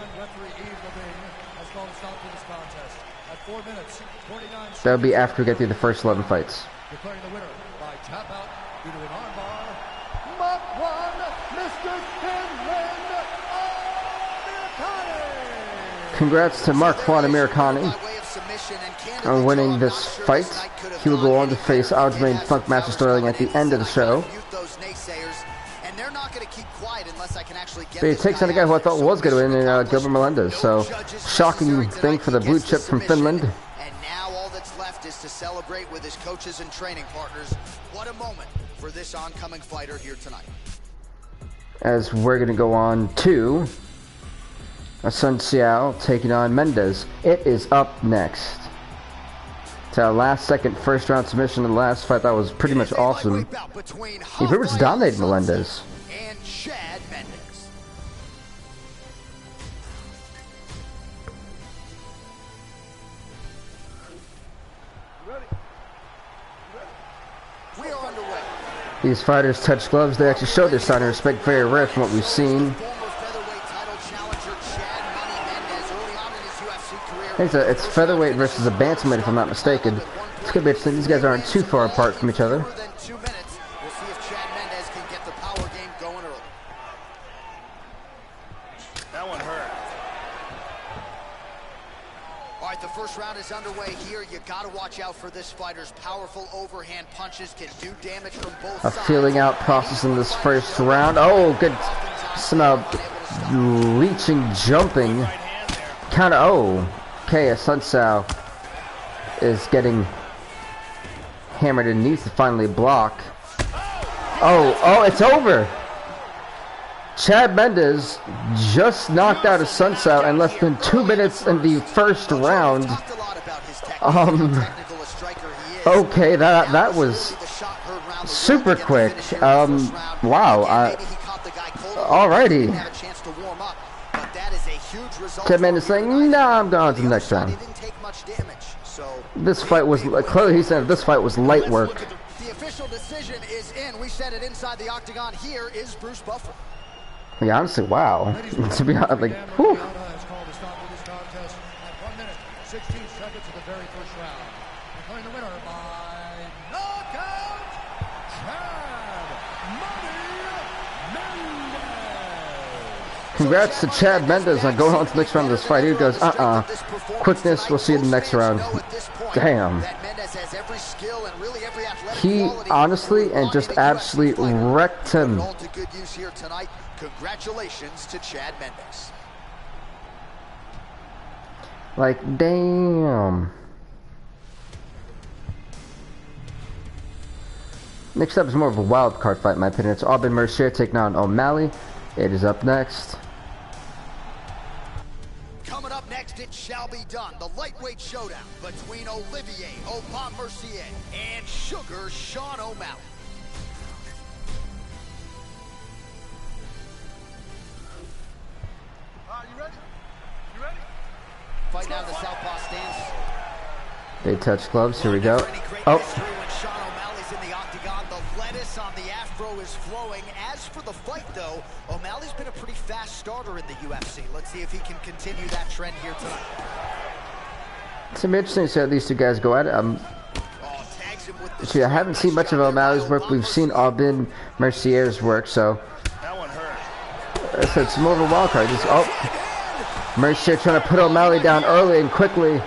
That'll be after we get through the first 11 fights. Declaring the winner by tap out due to an armbar, Mach 1, Mr. Finland Americani. Congrats to Mark Juan Americani on winning this fight. He will go on to face Aljamain Funk Master Sterling at the end of the show. But he takes on a guy who I thought was going to win, Gilbert Melendez. So, shocking thing for the blue chip from Finland. And now all that's left is to celebrate with his coaches and training partners. What a moment for this oncoming fighter here tonight. As we're going to go on to Sun Xiao taking on Mendez. It is up next. To our last second first round submission in the last fight. That was pretty much awesome. He pretty much dominated Melendez. And Chad Mendes. We are underway. These fighters touch gloves. They actually show their sign of respect very rare from what we've seen. It's featherweight versus a bantamweight, if I'm not mistaken. It's gonna be interesting. These guys aren't too far apart from each other. We'll see if Chad Mendes can get the power game going early. That one hurt. All right, the first round is underway here. You got to watch out for this fighter's powerful overhand punches. Can do damage from both sides. A feeling out process in this first round. Oh, good. Somehow reaching, jumping. Counter. Oh. Okay, Sun Xiao is getting hammered and needs to finally block. Oh, it's over! Chad Mendes just knocked out Sun Xiao in less than 2 minutes in the first round. Okay, that was super quick. Wow. Alrighty. Chad Mendes saying, "Nah, I'm going to the next round." This fight was clearly, he said this fight was light work. The official decision is in. We said it inside the octagon. Here is Bruce Buffer. Yeah, honestly, wow. To be honest, like, whew. 1 minute, 16 seconds of the very first round. Declaring the winner by knockout, Chad Mendes. Congrats to Chad Mendes on going on to the next round of this fight. He goes, quickness, we'll see you in the next round. Damn. He honestly and just absolutely wrecked him. Congratulations to Chad Mendes. Like, damn. Next up is more of a wild card fight, in my opinion. It's Aubin Mercier taking on O'Malley. It is up next. Coming up next, it shall be done. The lightweight showdown between Olivier Ep1 Mercier and Sugar Sean O'Malley. You ready? You ready? Fight now the southpaw stance. They touch gloves. Here we go. Oh. Sean O'Malley's in the octagon. The lettuce on the afro is flowing. As for the fight, though, O'Malley's been a pretty fast starter in the UFC. Let's see if he can continue that trend here tonight. It's interesting to see how these two guys go at it. I haven't seen much of O'Malley's work. We've seen Aubin Mercier's work, so That one hurt. it's more of a wild card. Oh, Mercier trying to put O'Malley down early and quickly.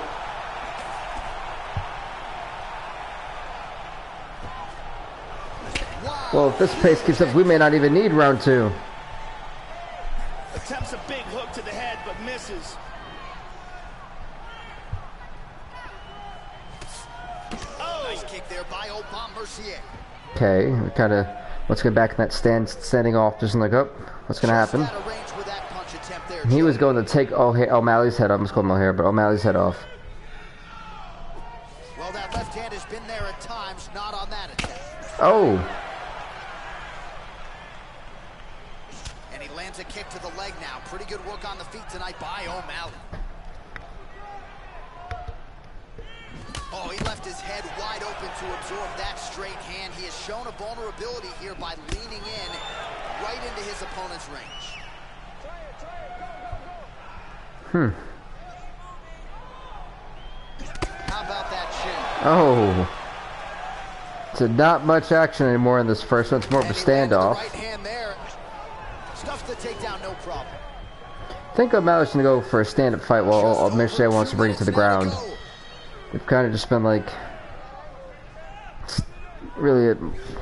Well, if this pace keeps up, we may not even need round 2. Attempts a big hook to the head, but misses. Oh, nice kick there by Ep1 Mercier. Okay, we kind of, let's get back in that standing off, just like, oh, what's going to happen? He was going to take O'Malley's head off. I almost called him O'Hare, but O'Malley's head off. Well, that left hand has been there at times, not on that attempt. Oh. And he lands a kick to the leg now. Pretty good work on the feet tonight by O'Malley. Oh, he left his head wide open to absorb that straight hand. He has shown a vulnerability here by leaning in right into his opponent's range. How about that chin? Oh. So not much action anymore in this first one. It's more of a standoff. Right hand there. Stuffs the takedown, no problem. I think O'Malley's going to go for a stand-up fight while Mercier wants to bring it to the ground. We've kind of just been like really a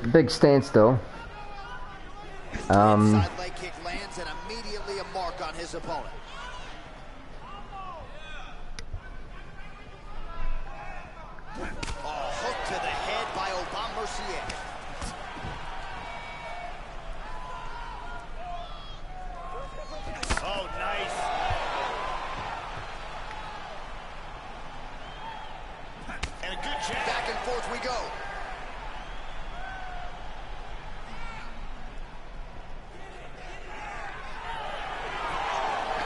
big standstill. Inside leg kick lands and immediately a mark on his opponent. Oh, hook to the head by Ep1 Mercier. Oh, nice. And a good jab. Back and forth we go.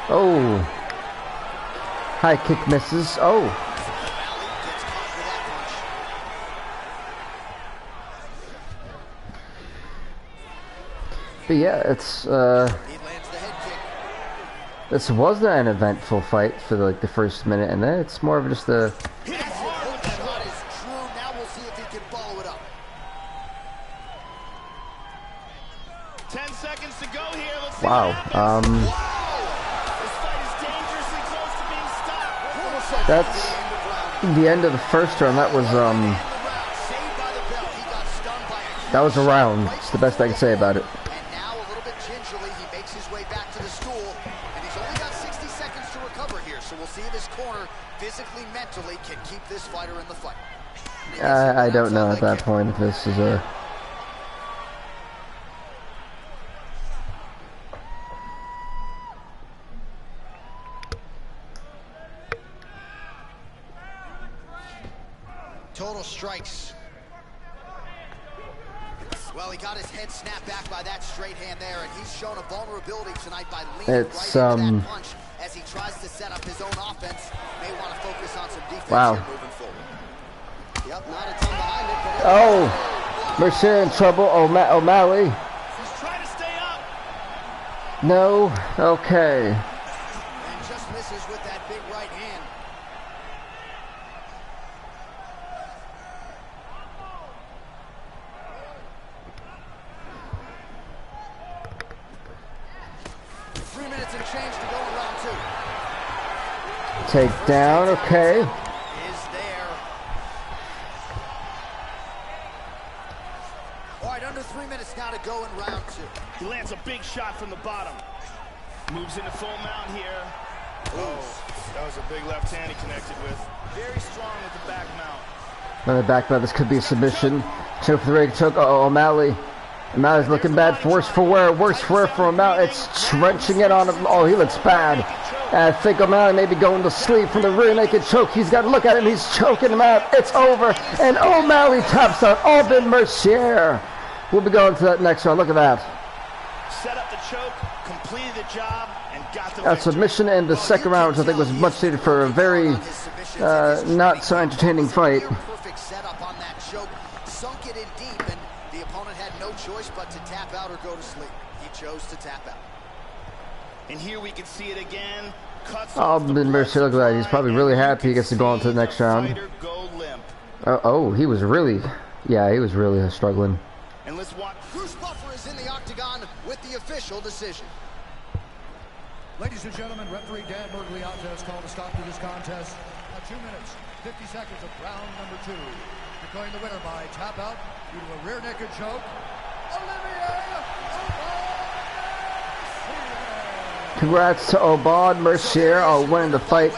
Oh. High kick misses. Oh. O'Malley gets caught with that punch. But yeah, it's He lands the head kick. this wasn't an eventful fight for like the first minute, and then it's more of just a That shot is true. Now we'll see if he can follow it up. 10 seconds to go here. Let's see wow. what happens. This fight is dangerously close to being stopped. That's the end of the first round. That was that was a round. It's the best I can say about it. And now a little bit gingerly, he makes his way back to the stool, and he's only got 60 seconds to recover here. So we'll see if his corner, physically, mentally, can keep this fighter in the fight. I don't know at that point if this is a. Total strikes. Well, he got his head snapped back by that straight hand there, and he's shown a vulnerability tonight by leaning It's, right into that punch as he tries to set up his own offense. May want to focus on some defense Wow. here moving forward. Yep, not a ton behind it, but Oh, Mercier in trouble. O'Malley. He's trying to stay up. No. Okay. and just misses with that big right hand. And change to go in round 2. Take down, okay. Is there. All right, under 3 minutes now to go in round 2. He lands a big shot from the bottom. Moves into full mount here. Oh. That was a big left hand he connected with. Very strong with the back mount. Another back mount. This could be a submission. Choke for the rig. Choke. Uh-oh, O'Malley. O'Malley's looking bad. Worse for wear. Worse for wear for O'Malley. It's trenching it on him. Oh, he looks bad. I think O'Malley may be going to sleep from the rear naked choke. He's got to look at him. He's choking him out. It's over. And O'Malley taps out Aubin Mercier. We'll be going to that next one. Look at that. Set up the choke, completed the job, and got the A submission in the second round, which I think was much needed for a very not so entertaining fight. Perfect setup on that choke, sunk it in deep, and the opponent had no choice but to tap out or go to sleep. He chose to tap out. And here we can see it again. Aubin Mercier, look at that. He's probably really happy he gets to go on to the next round. Oh, he was really, yeah, he was really struggling. And let's watch. Bruce Buffer is in the octagon with the official decision. Ladies and gentlemen, referee Dan Bergliata has called a stop to this contest. 2 minutes, 50 seconds of round number 2. Declaring the winner by tap out due to a rear naked choke, Congrats to Aubin Mercier on winning the fight.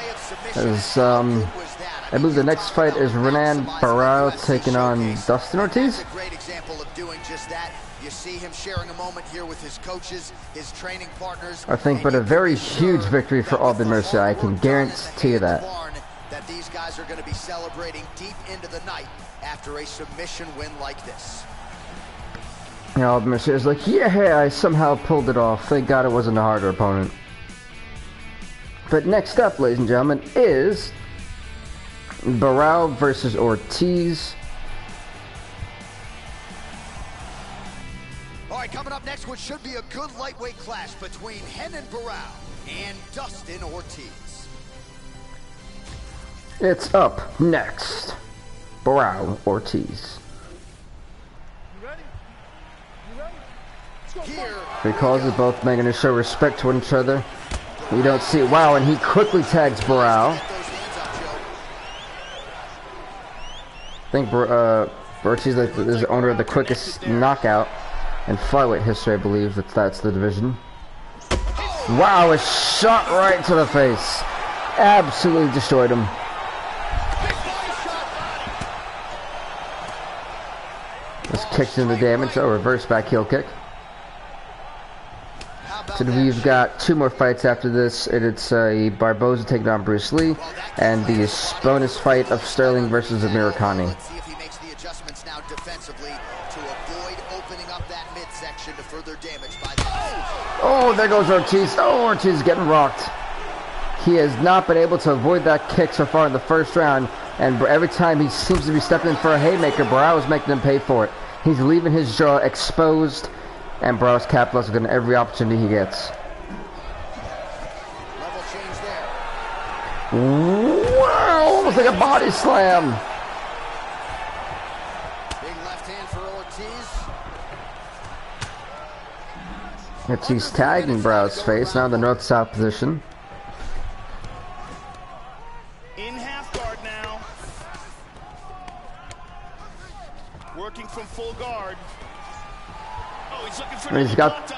As I believe the next fight is Renan Barão taking on Dustin Ortiz. A great example of doing just that. You see him sharing a moment here with his coaches, his training partners. I think, but a very huge victory for Aubin Mercier. I can guarantee you that. That these guys are going to be celebrating deep into the night after a submission win like this. Yeah, Aubin Mercier is like, yeah, I somehow pulled it off. Thank God it wasn't a harder opponent. But next up, ladies and gentlemen, is Barão versus Ortiz. All right, coming up next, what should be a good lightweight clash between Renan Barão and Dustin Ortiz. It's up next. Barão Ortiz. Because they're both men going to show respect to each other. You don't see it. Wow, and he quickly tags Barão. I think Ortiz is the owner of the quickest knockout in flyweight history, I believe. That's the division. Wow, a shot right to the face. Absolutely destroyed him. This kicks into damage. Oh, reverse back heel kick. So we've got 2 more fights after this, and it's Barboza taking on Bruce Lee, and the bonus fight of Sterling versus Amir Khani. Let's see if he makes the adjustments now defensively to avoid opening up that midsection to further damage by the... Oh, there goes Ortiz. Oh, Ortiz is getting rocked. He has not been able to avoid that kick so far in the first round, and every time he seems to be stepping in for a haymaker, Barão is making him pay for it. He's leaving his jaw exposed, and Barão's capitalizing on every opportunity he gets. Level change there. Wow, almost like a body slam. Big left hand for Ortiz. Ortiz tagging Barão's face, now in the north-south position. In half guard now. Working from full guard. Oh, he's looking for He's got...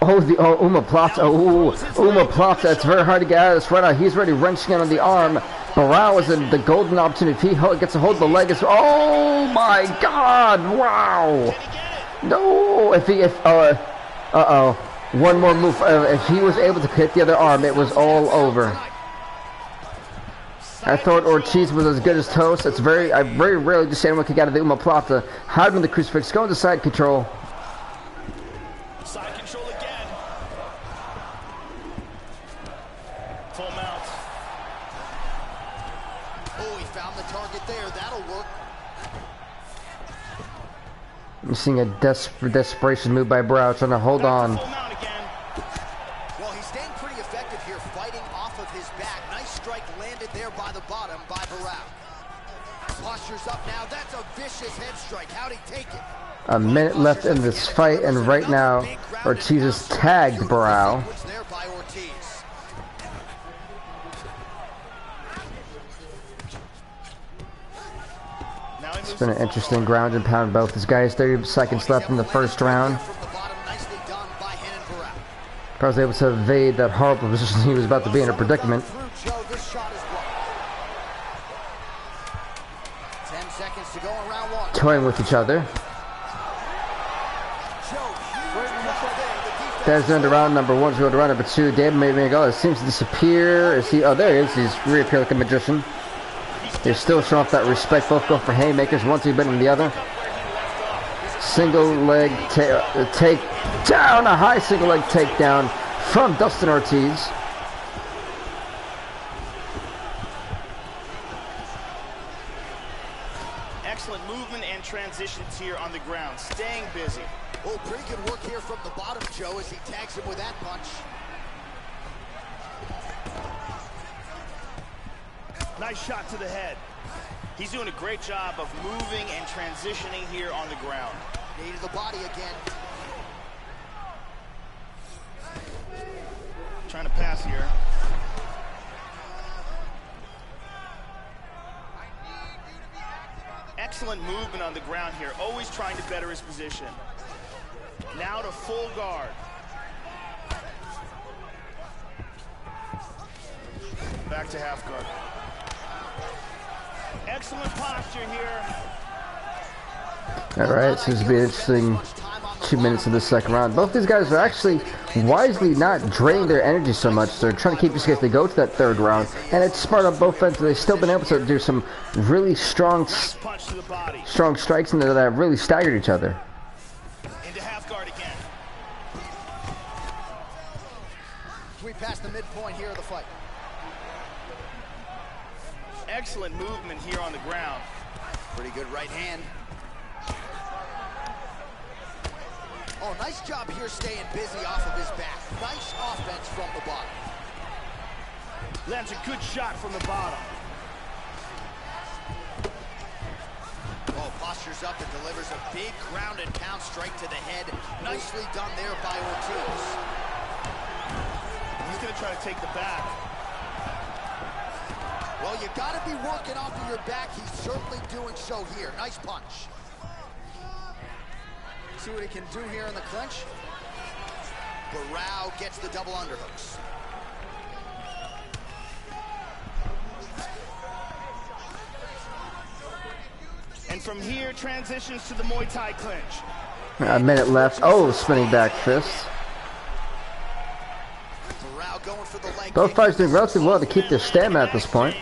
Oh, the omoplata. Oh, omoplata. It's very hard to get out of this right now. He's already wrenching it on the arm. Barão is in the golden opportunity. If he gets a hold of the leg, it's... Oh, my God. Wow. No. Uh-oh. One more move. If he was able to hit the other arm, it was all over. I thought Ortiz was as good as toast. I very rarely just see anyone kick out of the omoplata. Hide him in the crucifix. Go into side control. Side control again. Full mount. Oh, he found the target there. That'll work. I'm seeing a desperation move by Barão, trying to hold on. Well, he's staying pretty effective here, fighting off of his back. Nice strike landed there by the bottom by Barão. Posture's up now. That's a vicious head strike. How'd he take it? A minute left in this fight, and right now, Ortiz has tagged Barão. It's been an interesting ground and pound. Both these guys. 30 seconds left in the first round. Barão was able to evade that horrible position he was about to be in a predicament. toying with each other. Dad's into round number 1, going to round number 2. David Mago seems to disappear. Is he? Oh, there he is. He's reappeared like a magician. They're still showing off that respect. Both go for haymakers. One too better than the other. Single leg take down. A high single leg takedown from Dustin Ortiz. Excellent movement and transitions here on the ground. Staying busy. Oh, pretty good work here from the bottom, Joe, as he tags him with that punch. Nice shot to the head. He's doing a great job of moving and transitioning here on the ground. Knee to the body again. Trying to pass here. Excellent movement on the ground here. Always trying to better his position. Now to full guard. Back to half guard. Excellent posture here. All right, seems to be an interesting 2 minutes of the second round. Both these guys are actually wisely not draining their energy so much. They're trying to keep this case. They go to that third round, and it's smart on both ends. They've still been able to do some really strong strikes, and that have really staggered each other. Into half guard again. We passed the midpoint here of the fight. Excellent movement here on the ground. Pretty good right hand. Oh, nice job here staying busy off of his back. Nice offense from the bottom. Lands a good shot from the bottom. Oh, postures up and delivers a big ground and pound strike to the head. Nicely done there by Ortiz. He's going to try to take the back. Well, you got to be working off of your back. He's certainly doing so here. Nice punch. See what he can do here in the clinch. Barao gets the double underhooks. And from here, transitions to the Muay Thai clinch. A minute left. Oh, spinning back fist. Barao going for the leg Both kick. fighters doing relatively well to keep their stamina at this point.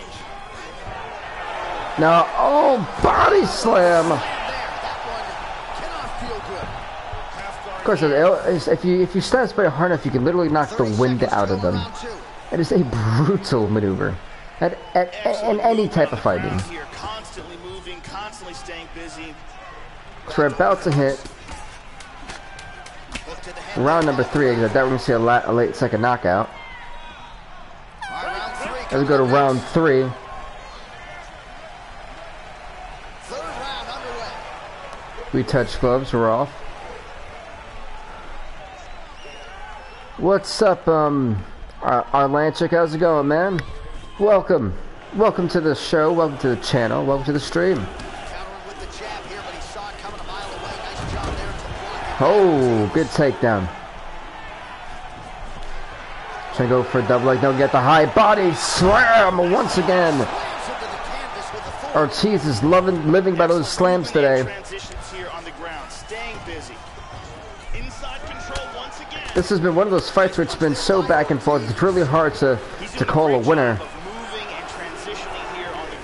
Now, oh, body slam. That one cannot feel good. Of course, if you stab somebody hard enough, you can literally knock the wind out of them. It is a brutal maneuver in any type of fighting. Here, constantly moving, constantly staying busy. So we're about to hit round number 3. I doubt we're going to see a late second knockout. As we go to round 3. Third round underway. We touch gloves, we're off. What's up, Arlanchik? How's it going, man? Welcome to the show, welcome to the channel, welcome to the stream. Countering with the jab here, but he saw it coming a mile away. Nice job there to block it. Oh, good takedown. Trying to go for a double leg, don't get the high body slam once again. Slams into the canvas with the full. Ortiz is living by those slams today. Transitions here on the ground, staying busy. Inside control once again. This has been one of those fights where it's been so back and forth. It's really hard to call a winner. Moving and transitioning here on the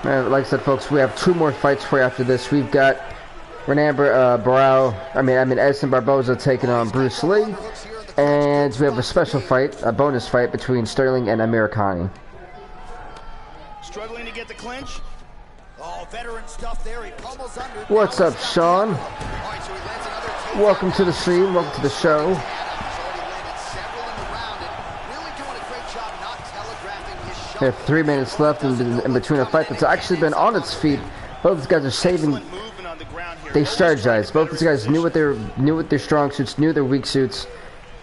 ground. Like I said, folks, we have 2 more fights for you after this. We've got Edson Barboza taking on Bruce Lee. And we have a special fight, a bonus fight between Sterling and Amir Khani. Struggling to get the clinch. Oh, veteran stuff there. He pummels under. What's up, Sean? All right, so he lands another takedown. Welcome to the stream, welcome to the show. He's already landed several in the round and really doing a great job not telegraphing his shot. We have 3 minutes left in between a fight that's actually been on its feet. Both these guys are saving. Excellent movement on the ground here. They strategized. Both these guys knew what their strong suits, knew their weak suits,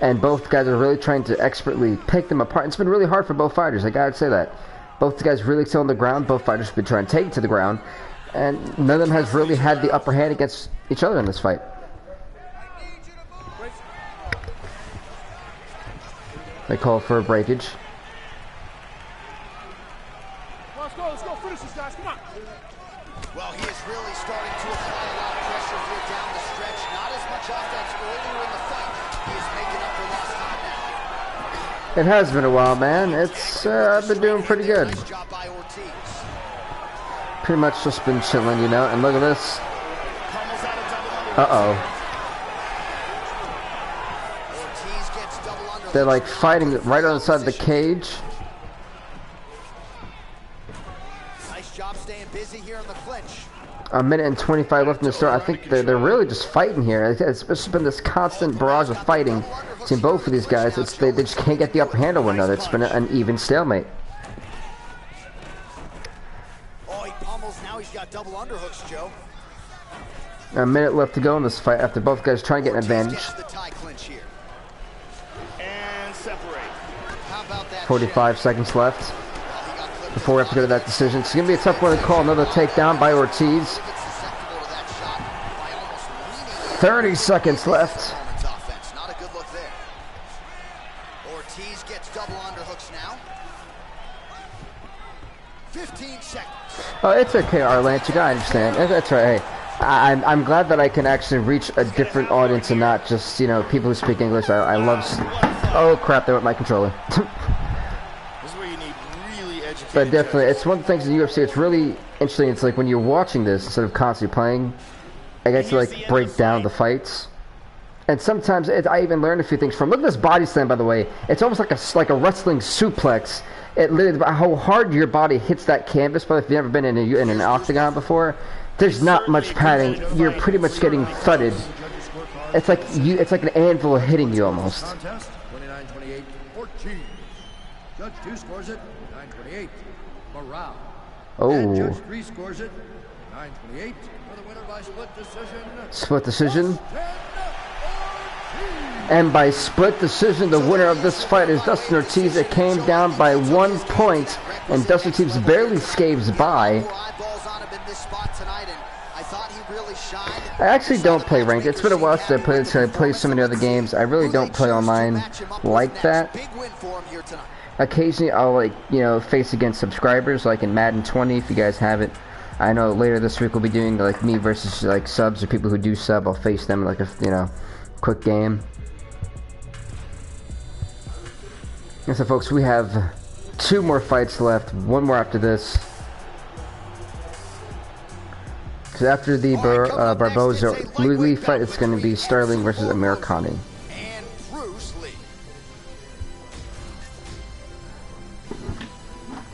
and both guys are really trying to expertly pick them apart. It's been really hard for both fighters. I gotta say that. Both guys really still on the ground. Both fighters have been trying to take it to the ground, and none of them has really had the upper hand against each other in this fight. They call for a breakage. Let's go, finish this, guys, come on. Well, he is really really starting to apply a lot of pressure here down the stretch. Not as much offense earlier in the fight. He is making up for lost time now. It has been a while, man. It's I've been doing pretty good. Nice job by Ortiz. Pretty much just been chilling, you know. And look at this. Uh-oh. Ortiz gets double under. They're like fighting right on the side of the cage. Nice job staying busy here in the clinch. A minute and 25 left in the start. I think they're really just fighting here. It's just been this constant barrage of fighting between both of these guys. They just can't get the upper hand on one another. It's been an even stalemate. Oh, he pummels. Now he's got double underhooks, Joe. A minute left to go in this fight after both guys try and get an advantage. Gets the tie clinch here. And separate. How about that 45 seconds left before we have to go to that decision. It's going to be a tough one to call. Another takedown by Ortiz. 30 seconds left. Not a good look there. Ortiz gets double underhooks now. 15 seconds. Oh, it's okay, Arlanchik. I understand. That's right. Hey, I'm glad that I can actually reach a different audience and not just, you know, people who speak English. I love... Oh, crap. There went my controller. But definitely, it's one of the things in UFC, it's really interesting. It's like when you're watching this instead of constantly playing, I get to like break down the fights. And sometimes I even learned a few things from. Look at this body slam, by the way. It's almost like a wrestling suplex. It literally, how hard your body hits that canvas. But if you've never been in an octagon before, there's not much padding. You're pretty much getting thudded. It's like an anvil hitting you almost. 29-28, 14. Judge 2 scores it 9-28. Morale. Oh. And Judge 3 scores it 9-28 for the winner by split decision. Split decision. And by split decision, the winner of this fight is Dustin Ortiz. It came down by 1 point, and Dustin Ortiz barely scapes by. I actually don't play ranked. It's been a while since I play so many other games. I really don't play online like that. Occasionally, I'll face against subscribers, like in Madden 20, if you guys have it. I know later this week we'll be doing like me versus like subs or people who do sub. I'll face them like a quick game. And so, folks, we have 2 more fights left. 1 more after this. So after the Barboza Lee fight, it's going to be Sterling versus Americani.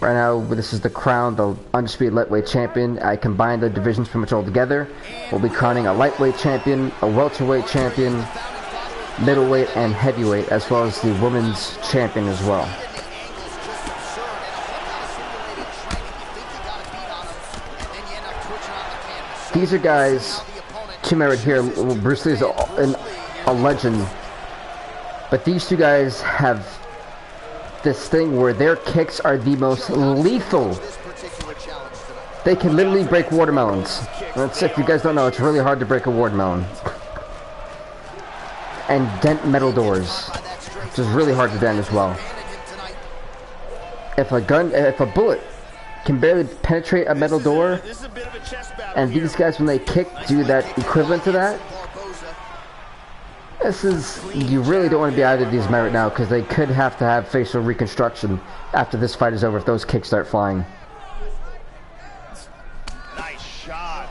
Right now, this is the crown, the Undisputed Lightweight Champion. I combined the divisions pretty much all together. We'll be crowning a Lightweight Champion, a Welterweight Champion, Middleweight, and Heavyweight, as well as the Women's Champion as well. These are guys, two men right here. Bruce Lee is a legend, but these 2 guys have this thing where their kicks are the most lethal. They can literally break watermelons. If you guys don't know, it's really hard to break a watermelon. And dent metal doors, which is really hard to dent as well. If a bullet can barely penetrate a metal door, and these guys, when they kick, do that equivalent to that, you really don't want to be either of these men right now, because they could have to have facial reconstruction after this fight is over if those kicks start flying. Nice shot.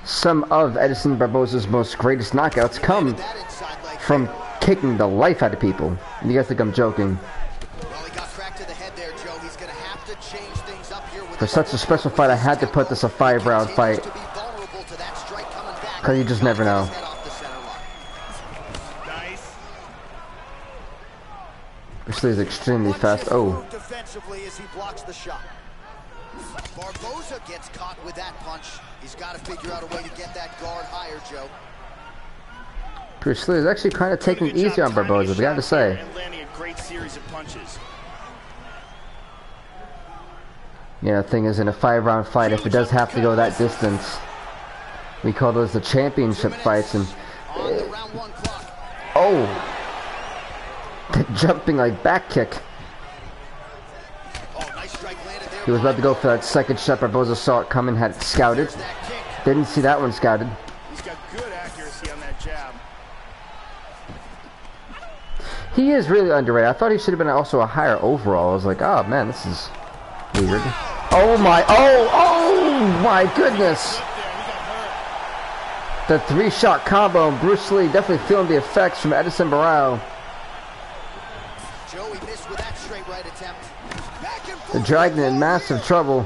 Some of Edson Barboza's most greatest knockouts come from kicking the life out of people. And you guys think I'm joking. For such a special fight, I had to put this a 5-round fight, because you just never know. Bruce Lee is extremely fast. Oh. Defensively as he blocks the shot. Barboza gets caught with that punch. He's got to figure out a way to get that guard higher, Joe. Bruce Lee is actually kind of taking it easy on Barboza, we got to say. And landing a great series of punches. Yeah, the thing is, in a 5-round fight, if it does have to go that distance, we call those the championship fights. And oh. Jumping like back kick. He was about to go for that second shot. Barboza saw it coming, had it scouted. Didn't see that one scouted. He's got good accuracy on that jab. He is really underrated. I thought he should have been also a higher overall. I was like, oh man, this is weird. Oh my goodness. The 3-shot combo, and Bruce Lee definitely feeling the effects from Edison Barao. Joey missed with that straight right attempt. Back and The forth. Dragon in massive trouble.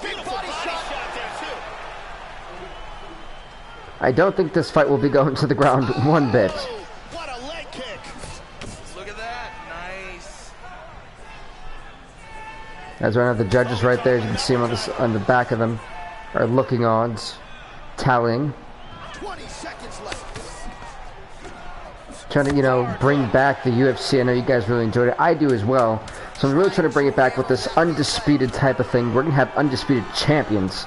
Big body shot. I don't think this fight will be going to the ground one bit. What a leg kick. Look at that. Nice. As one of the judges right there, you can see him on the back of them, are looking on, tallying, 20 seconds left. trying to, you know, bring back the UFC. I know you guys really enjoyed it. I do as well. So I'm really trying to bring it back with this undisputed type of thing. We're gonna have undisputed champions,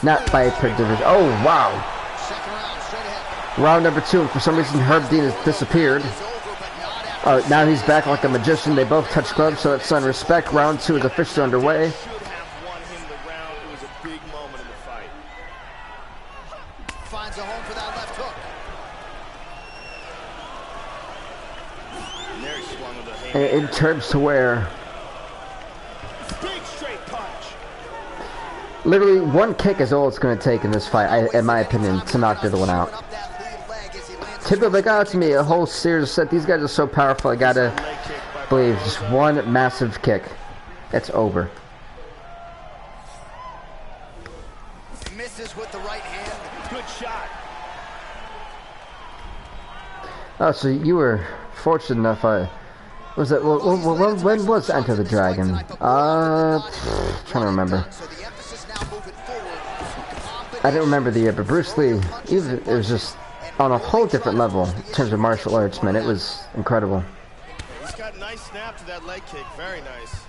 not by per division. Oh wow! Second round, straight ahead. Round number 2, and for some reason Herb Dean has disappeared. It's over, but not after. Now he's back like a magician. They both touch gloves, so that's on respect. Round 2 is officially underway. Should have won him the round. It was a big moment in the fight. Finds a home for that left hook. And there he swung with a And haymaker. it turns to where Big straight punch. literally one kick is all it's going to take in this fight, in my opinion, to knock the other one out. Up that lead leg as he lands Typically, got to me a whole series of set. These guys are so powerful. I gotta Leg kick by believe just one massive kick. It's over. misses with the right hand. Good shot. Oh, so you were fortunate enough. Was it? When was Enter the Dragon? Trying to remember. So the emphasis now moving forward. I didn't remember the year, but Bruce Lee, it was just on a whole different level in terms of martial arts, man. It was incredible. He's got a nice snap to that leg kick. Very nice.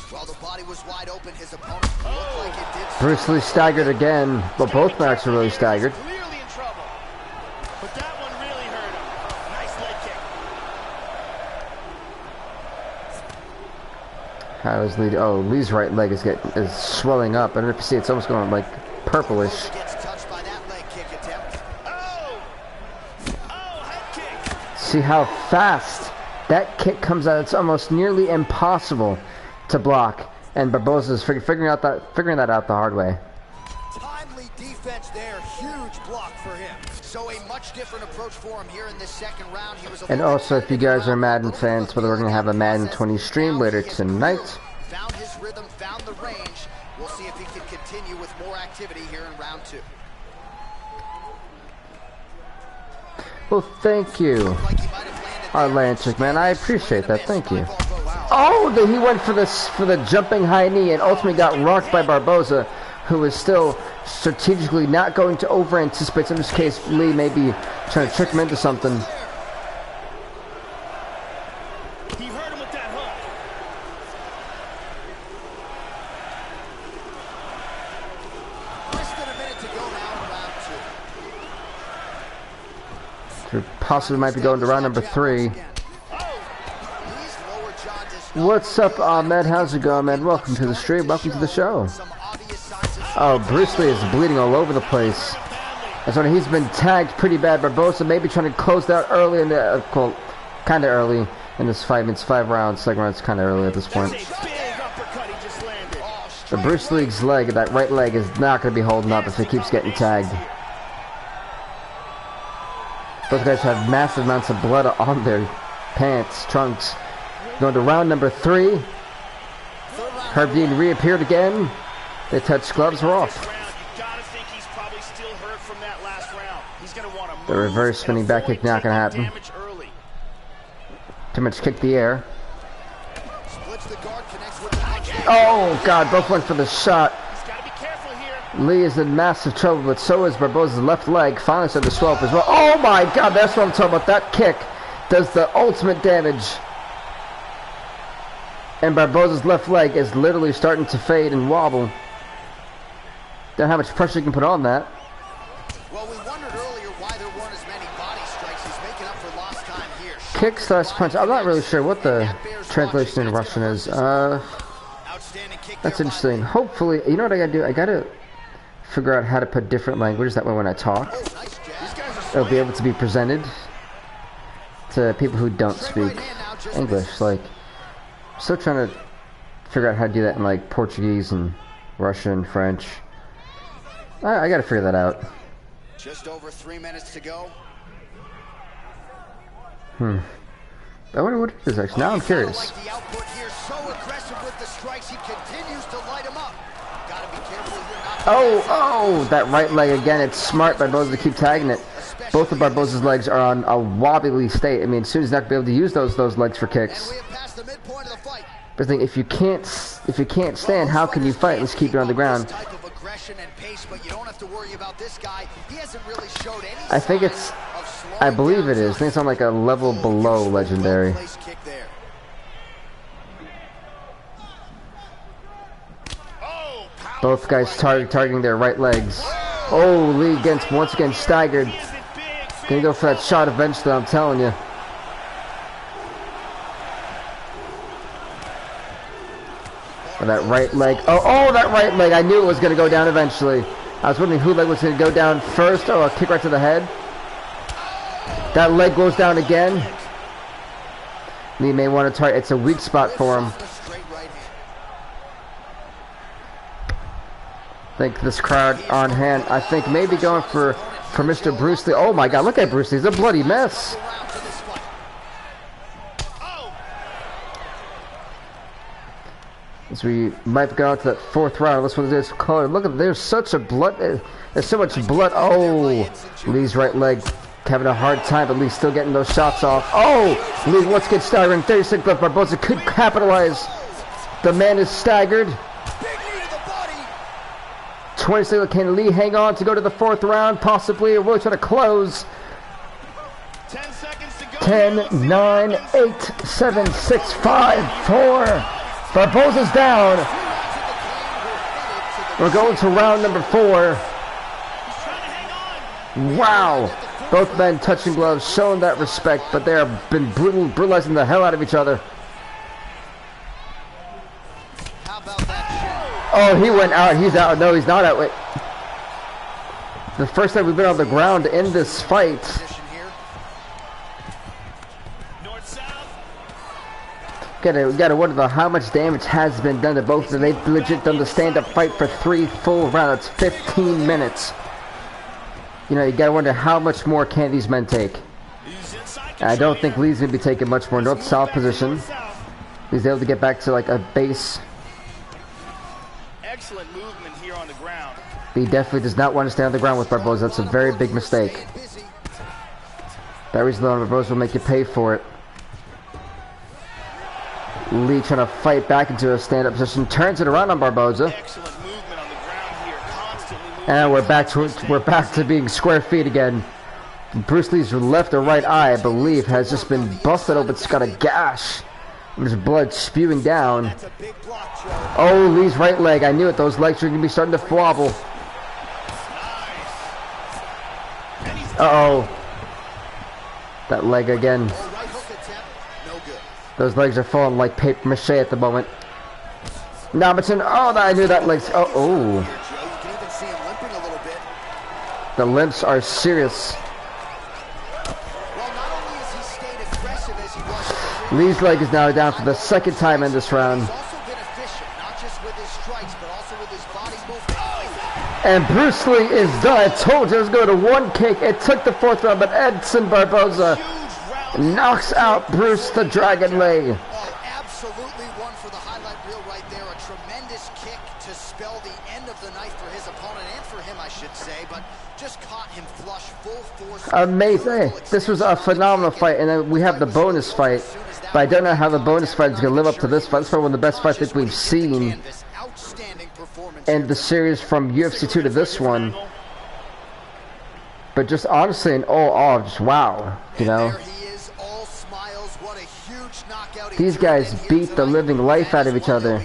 While the body was wide open, his opponent looked like it did. Bruce Lee staggered again, but both backs were really staggered. Clearly in trouble. But that one really hurt him. Nice leg kick. How is Lee? Oh, Lee's right leg is swelling up. I don't know if you see, it's almost going like purplish. Gets touched by that leg kick attempt. Oh! Oh, head kick. See how fast that kick comes out. It's almost nearly impossible to block, and Barboza's figuring that out the hard way. Timely defense there. Huge block for him. So a much different approach for him here in this second round. He was a And little also, if you guys are Madden fans, whether we're going to have a Madden 20 stream later tonight. Found his rhythm, found the range. We'll see if he can continue with more activity here in round 2. Well, thank you, Like he might have landed Arlanchik, man. I appreciate that. Thank you. Oh, he went for the jumping high knee and ultimately got rocked by Barboza, who was still strategically not going to over-anticipate. So in this case, Lee may be trying to trick him into something. He hurt him with that hook. Less than a minute to go now in round 2. So possibly might be going to round number 3. What's up, Ahmed? How's it going, man? Welcome to the stream. Welcome to the show. Oh, Bruce Lee is bleeding all over the place. That's when he's been tagged pretty bad. Barboza maybe trying to close that early in the, well, kind of early in this fight. It's 5 rounds. Second round's kind of early at this point. Big uppercut he just landed. But Bruce Lee's leg, that right leg, is not going to be holding up if he keeps getting tagged. Both guys have massive amounts of blood on their pants, trunks. Going to round number 3. Herb Dean reappeared again. They touch gloves, we're off. The reverse spinning back kick not going to happen. Too much kick the air. Oh, God, both went for the shot. Lee is in massive trouble, but so is Barboza's left leg. Finally started to swell up as well. Oh, my God, that's what I'm talking about. That kick does the ultimate damage. And Barboza's left leg is literally starting to fade and wobble. Don't know how much pressure you can put on that. Well, we wondered earlier why there weren't as many body strikes. He's making up for lost time here. Kick/punch. I'm not really sure what the translation in Russian is. Outstanding kick That's interesting. Hopefully, you know what I gotta do? I gotta figure out how to put different languages. That way when I talk, it'll be able to be presented to people who don't speak English. Like, still trying to figure out how to do that in like Portuguese and Russian and French. I gotta figure that out. Just over 3 minutes to go. I wonder what it is actually. Now I'm curious. Like the output here, so aggressive with the strikes, he continues to light him up. Gotta be careful here not Oh, that right leg again. It's smart by Barboza to keep tagging it. Both of Barboza's legs are on a wobbly state. I mean, soon he's not gonna be able to use those legs for kicks. And we have passed the midpoint of the fight. But the thing, if you can't stand, how can you fight? Let's keep it on the ground. This type of aggression and pace, but you don't have to worry about this guy. He hasn't really showed any I think signs it's, of slowing I believe it down. is. I think it's on like a level below legendary. Well-placed kick there. Both guys targeting their right legs. Oh, Lee once again staggered. Gonna go for that shot eventually, I'm telling you. Oh, that right leg. Oh, that right leg. I knew it was gonna go down eventually. I was wondering who leg was gonna go down first. Oh, a kick right to the head. That leg goes down again. Lee may want to target. It's a weak spot for him. I think this crowd on hand. I think maybe going for Mr. Bruce Lee. Oh my God! Look at Bruce Lee. He's a bloody mess. As we might go into that fourth round. Let's what it is. Color. Look at there's such a blood. There's so much blood. Oh, Lee's right leg having a hard time, but Lee's still getting those shots off. Oh, Lee once gets staggering. 36 left. Barboza could capitalize. The man is staggered. 26. Can Lee hang on to go to the fourth round? Possibly. Or will he try to close? 10 seconds to go. 10, 9, 8, 7, 6, 5, 4. Barboza's down. We're going to round number 4. Wow. Both men touching gloves, showing that respect, but they have been brutalizing the hell out of each other. Oh, he went out. He's out. No, he's not out. Wait. The first time we've been on the ground in this fight. Gotta wonder how much damage has been done to both of them. They've legit done the stand-up fight for 3 full rounds. 15 minutes. You know, you gotta wonder how much more can these men take. And I don't think Lee's gonna be taking much more north-south position. He's able to get back to like a base. Excellent movement here on the ground. He definitely does not want to stay on the ground with Barboza. That's a very big mistake. That reason alone, Barboza will make you pay for it. Lee trying to fight back into a stand-up position, turns it around on Barboza. Excellent movement on the ground here, constantly moving. And we're back to being square feet again. Bruce Lee's left or right eye, I believe, has just been busted open. It's got a gash. There's blood spewing down. Oh, Lee's right leg. I knew it. Those legs are going to be starting to wobble. Uh-oh. That leg again. Those legs are falling like paper mache at the moment. Nobbitson. Oh, I knew that leg's... Oh. The limps are serious. Lee's leg is now down for the second time in this round. And Bruce Lee is done. I told you it was going to one kick. It took the fourth round, but Edson Barboza knocks out Bruce the Dragon Lee. Absolutely one for the highlight reel right there. A tremendous kick to spell the end of the night for his opponent and for him, I should say, but just caught him flush, full force. Amazing. This was a phenomenal fight, and then we have the bonus fight. But I don't know how the bonus fight is going to live up to this fight. It's probably one of the best fights that we've seen in the series from UFC 2 to this one. But just honestly, in all, just wow, you know. These guys beat the living life out of each other.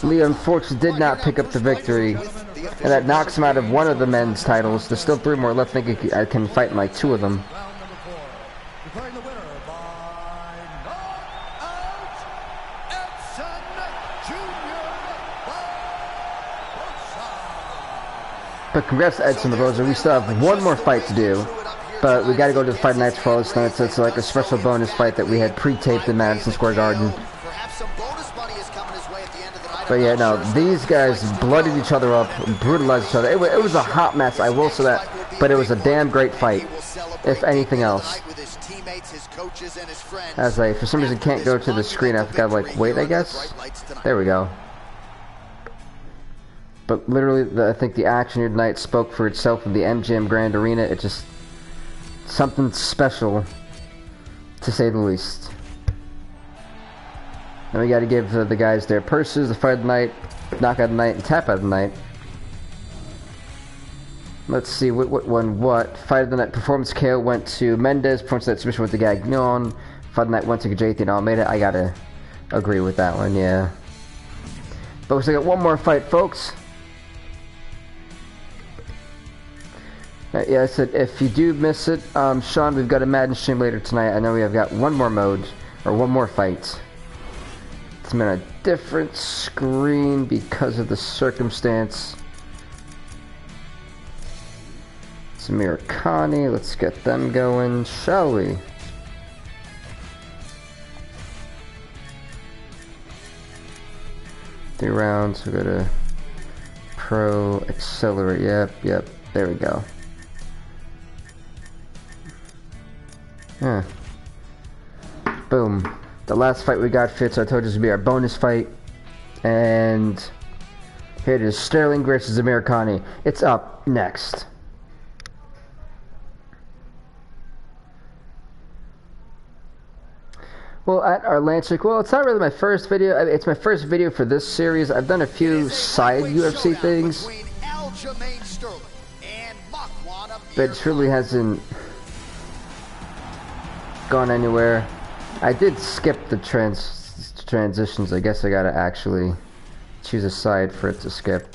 Lee unfortunately did not pick up the victory, and that knocks him out of one of the men's titles. There's still 3 more left. I think I can fight in like 2 of them. But congrats to Edson Barboza. We still have one more fight to do. But we got to go to the Fight Nights for all this night. So it's like a special bonus fight that we had pre-taped in Madison Square Garden. But yeah, no, these guys bloodied each other up, brutalized each other. It was a hot mess, I will say that. But it was a damn great fight, if anything else. As I, for some reason, can't go to the screen. I've got to, like, wait, I guess. There we go. But literally, I think the action here tonight spoke for itself in the MGM Grand Arena. It just... something special, to say the least. And we got to give the guys their purses, the fight of the night, knockout of the night, and tap out of the night. Let's see what won what. Fight of the night performance KO went to Mendez. Performance of the night submission went to Gagnon. Fight of the night went to Jathan Almeida. I gotta agree with that one, yeah. But we still got one more fight, folks. Yeah, I said if you do miss it, Sean, we've got a Madden stream later tonight. I know we have got one more mode, or one more fight. It's been a different screen because of the circumstance. It's Americani. Let's get them going, shall we? Three rounds. We go to Pro Accelerate. Yep. There we go. Yeah. Boom. The last fight we got fits. I told you this would be our bonus fight. And here it is. Sterling versus Americani. It's up next. Well, at our Lancic, well, it's not really my first video. It's my first video for this series. I've done a few side UFC things. But it really hasn't gone anywhere. I did skip the transitions. I guess I gotta actually choose a side for it to skip.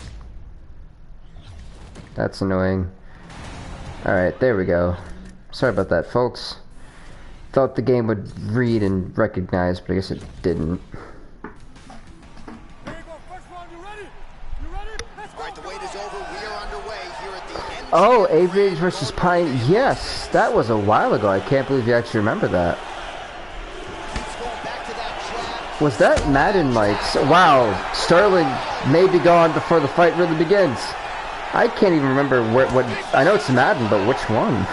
That's annoying. Alright, there we go. Sorry about that, folks. Thought the game would read and recognize, but I guess it didn't. Oh, Aviators versus Pine. Yes, that was a while ago. I can't believe you actually remember that. Was that Madden likes? Wow, Sterling may be gone before the fight really begins. I can't even remember what. I know it's Madden, but which one?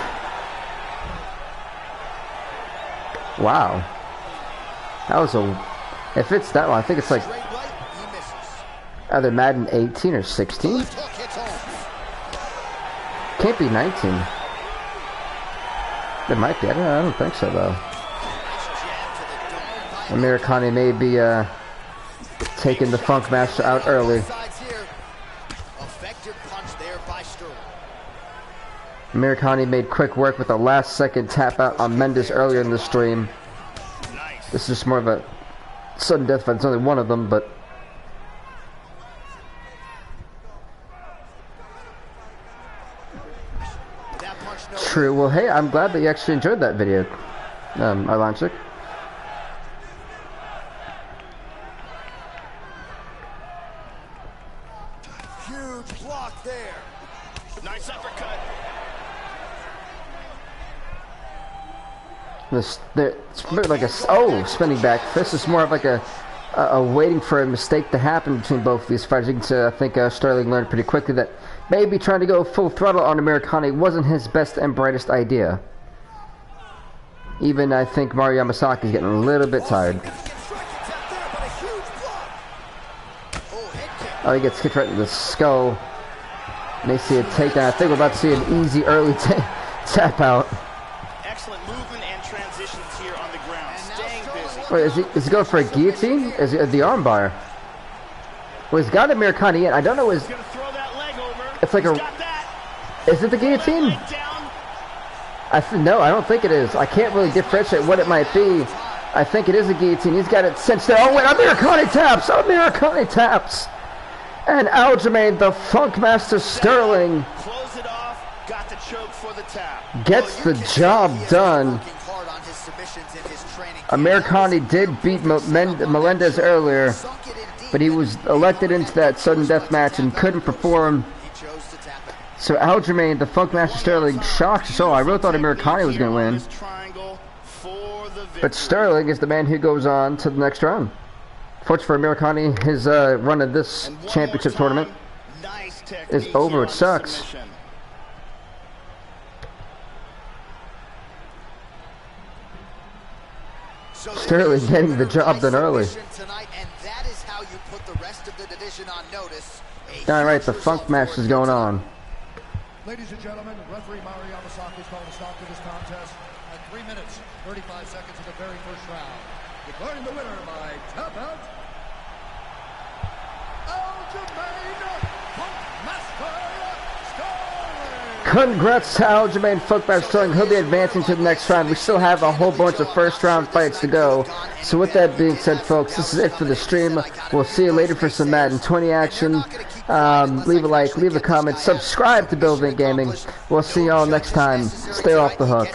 Wow. That was a... If it's that one, I think it's like... either Madden 18 or 16? Can't be 19. It might be. I don't think so, though. Americani may be taking the Funk Master out early. Americani made quick work with a last-second tap-out on Mendes earlier in the stream. This is just more of a sudden death fight. It's only one of them, but... True. Well, hey, I'm glad that you actually enjoyed that video, Arlanchik. Huge block there. Nice uppercut. It's like a spinning back fist. It's more of like a waiting for a mistake to happen between both of these fighters. You can see, I think Sterling learned pretty quickly that maybe trying to go full throttle on Americani wasn't his best and brightest idea. Even I think Mario Yamasaki is getting a little bit tired. Oh, he gets kicked right in the skull. May see a takedown. I think we're about to see an easy early tap out. Excellent movement and transitions here on the ground. Staying busy. Wait, is he going for a guillotine? Is it the armbar? Well, he's got Americani in. I don't know. He's gonna throw that leg over. It's like He's a... got that. Is it the guillotine? No, I don't think it is. I can't really differentiate what it might be. I think it is a guillotine. He's got it cinched there. Oh, wait, Americani taps! Americani taps! And Aljamain, the Funkmaster Sterling, Close it off. Got the choke for the tap. gets the job done. Americani did beat Melendez earlier, but he was elected into that sudden death match and couldn't perform. So Aljamain, the Funk Master Sterling, shocked. So I really thought Americani was going to win. But Sterling is the man who goes on to the next round. Fortunately for Americani, his run of this championship tournament is over. It sucks. Sterling getting the job done early. Alright, the Funk match is going on. Ladies and gentlemen, referee Mario Yamasaki is calling a stop to this contest at 3 minutes, 35 seconds of the very first round. Declaring the winner by tap out, Aljamain Funk Master Sterling. Congrats to Aljamain Funk Master Sterling. He'll be advancing to the next round. We still have a whole bunch of first round fights to go. So with that being said, folks, this is it for the stream. We'll see you later for some Madden 20 action. Leave a like, leave a comment, subscribe to Vink Gaming. We'll see y'all next time. Stay off the hook.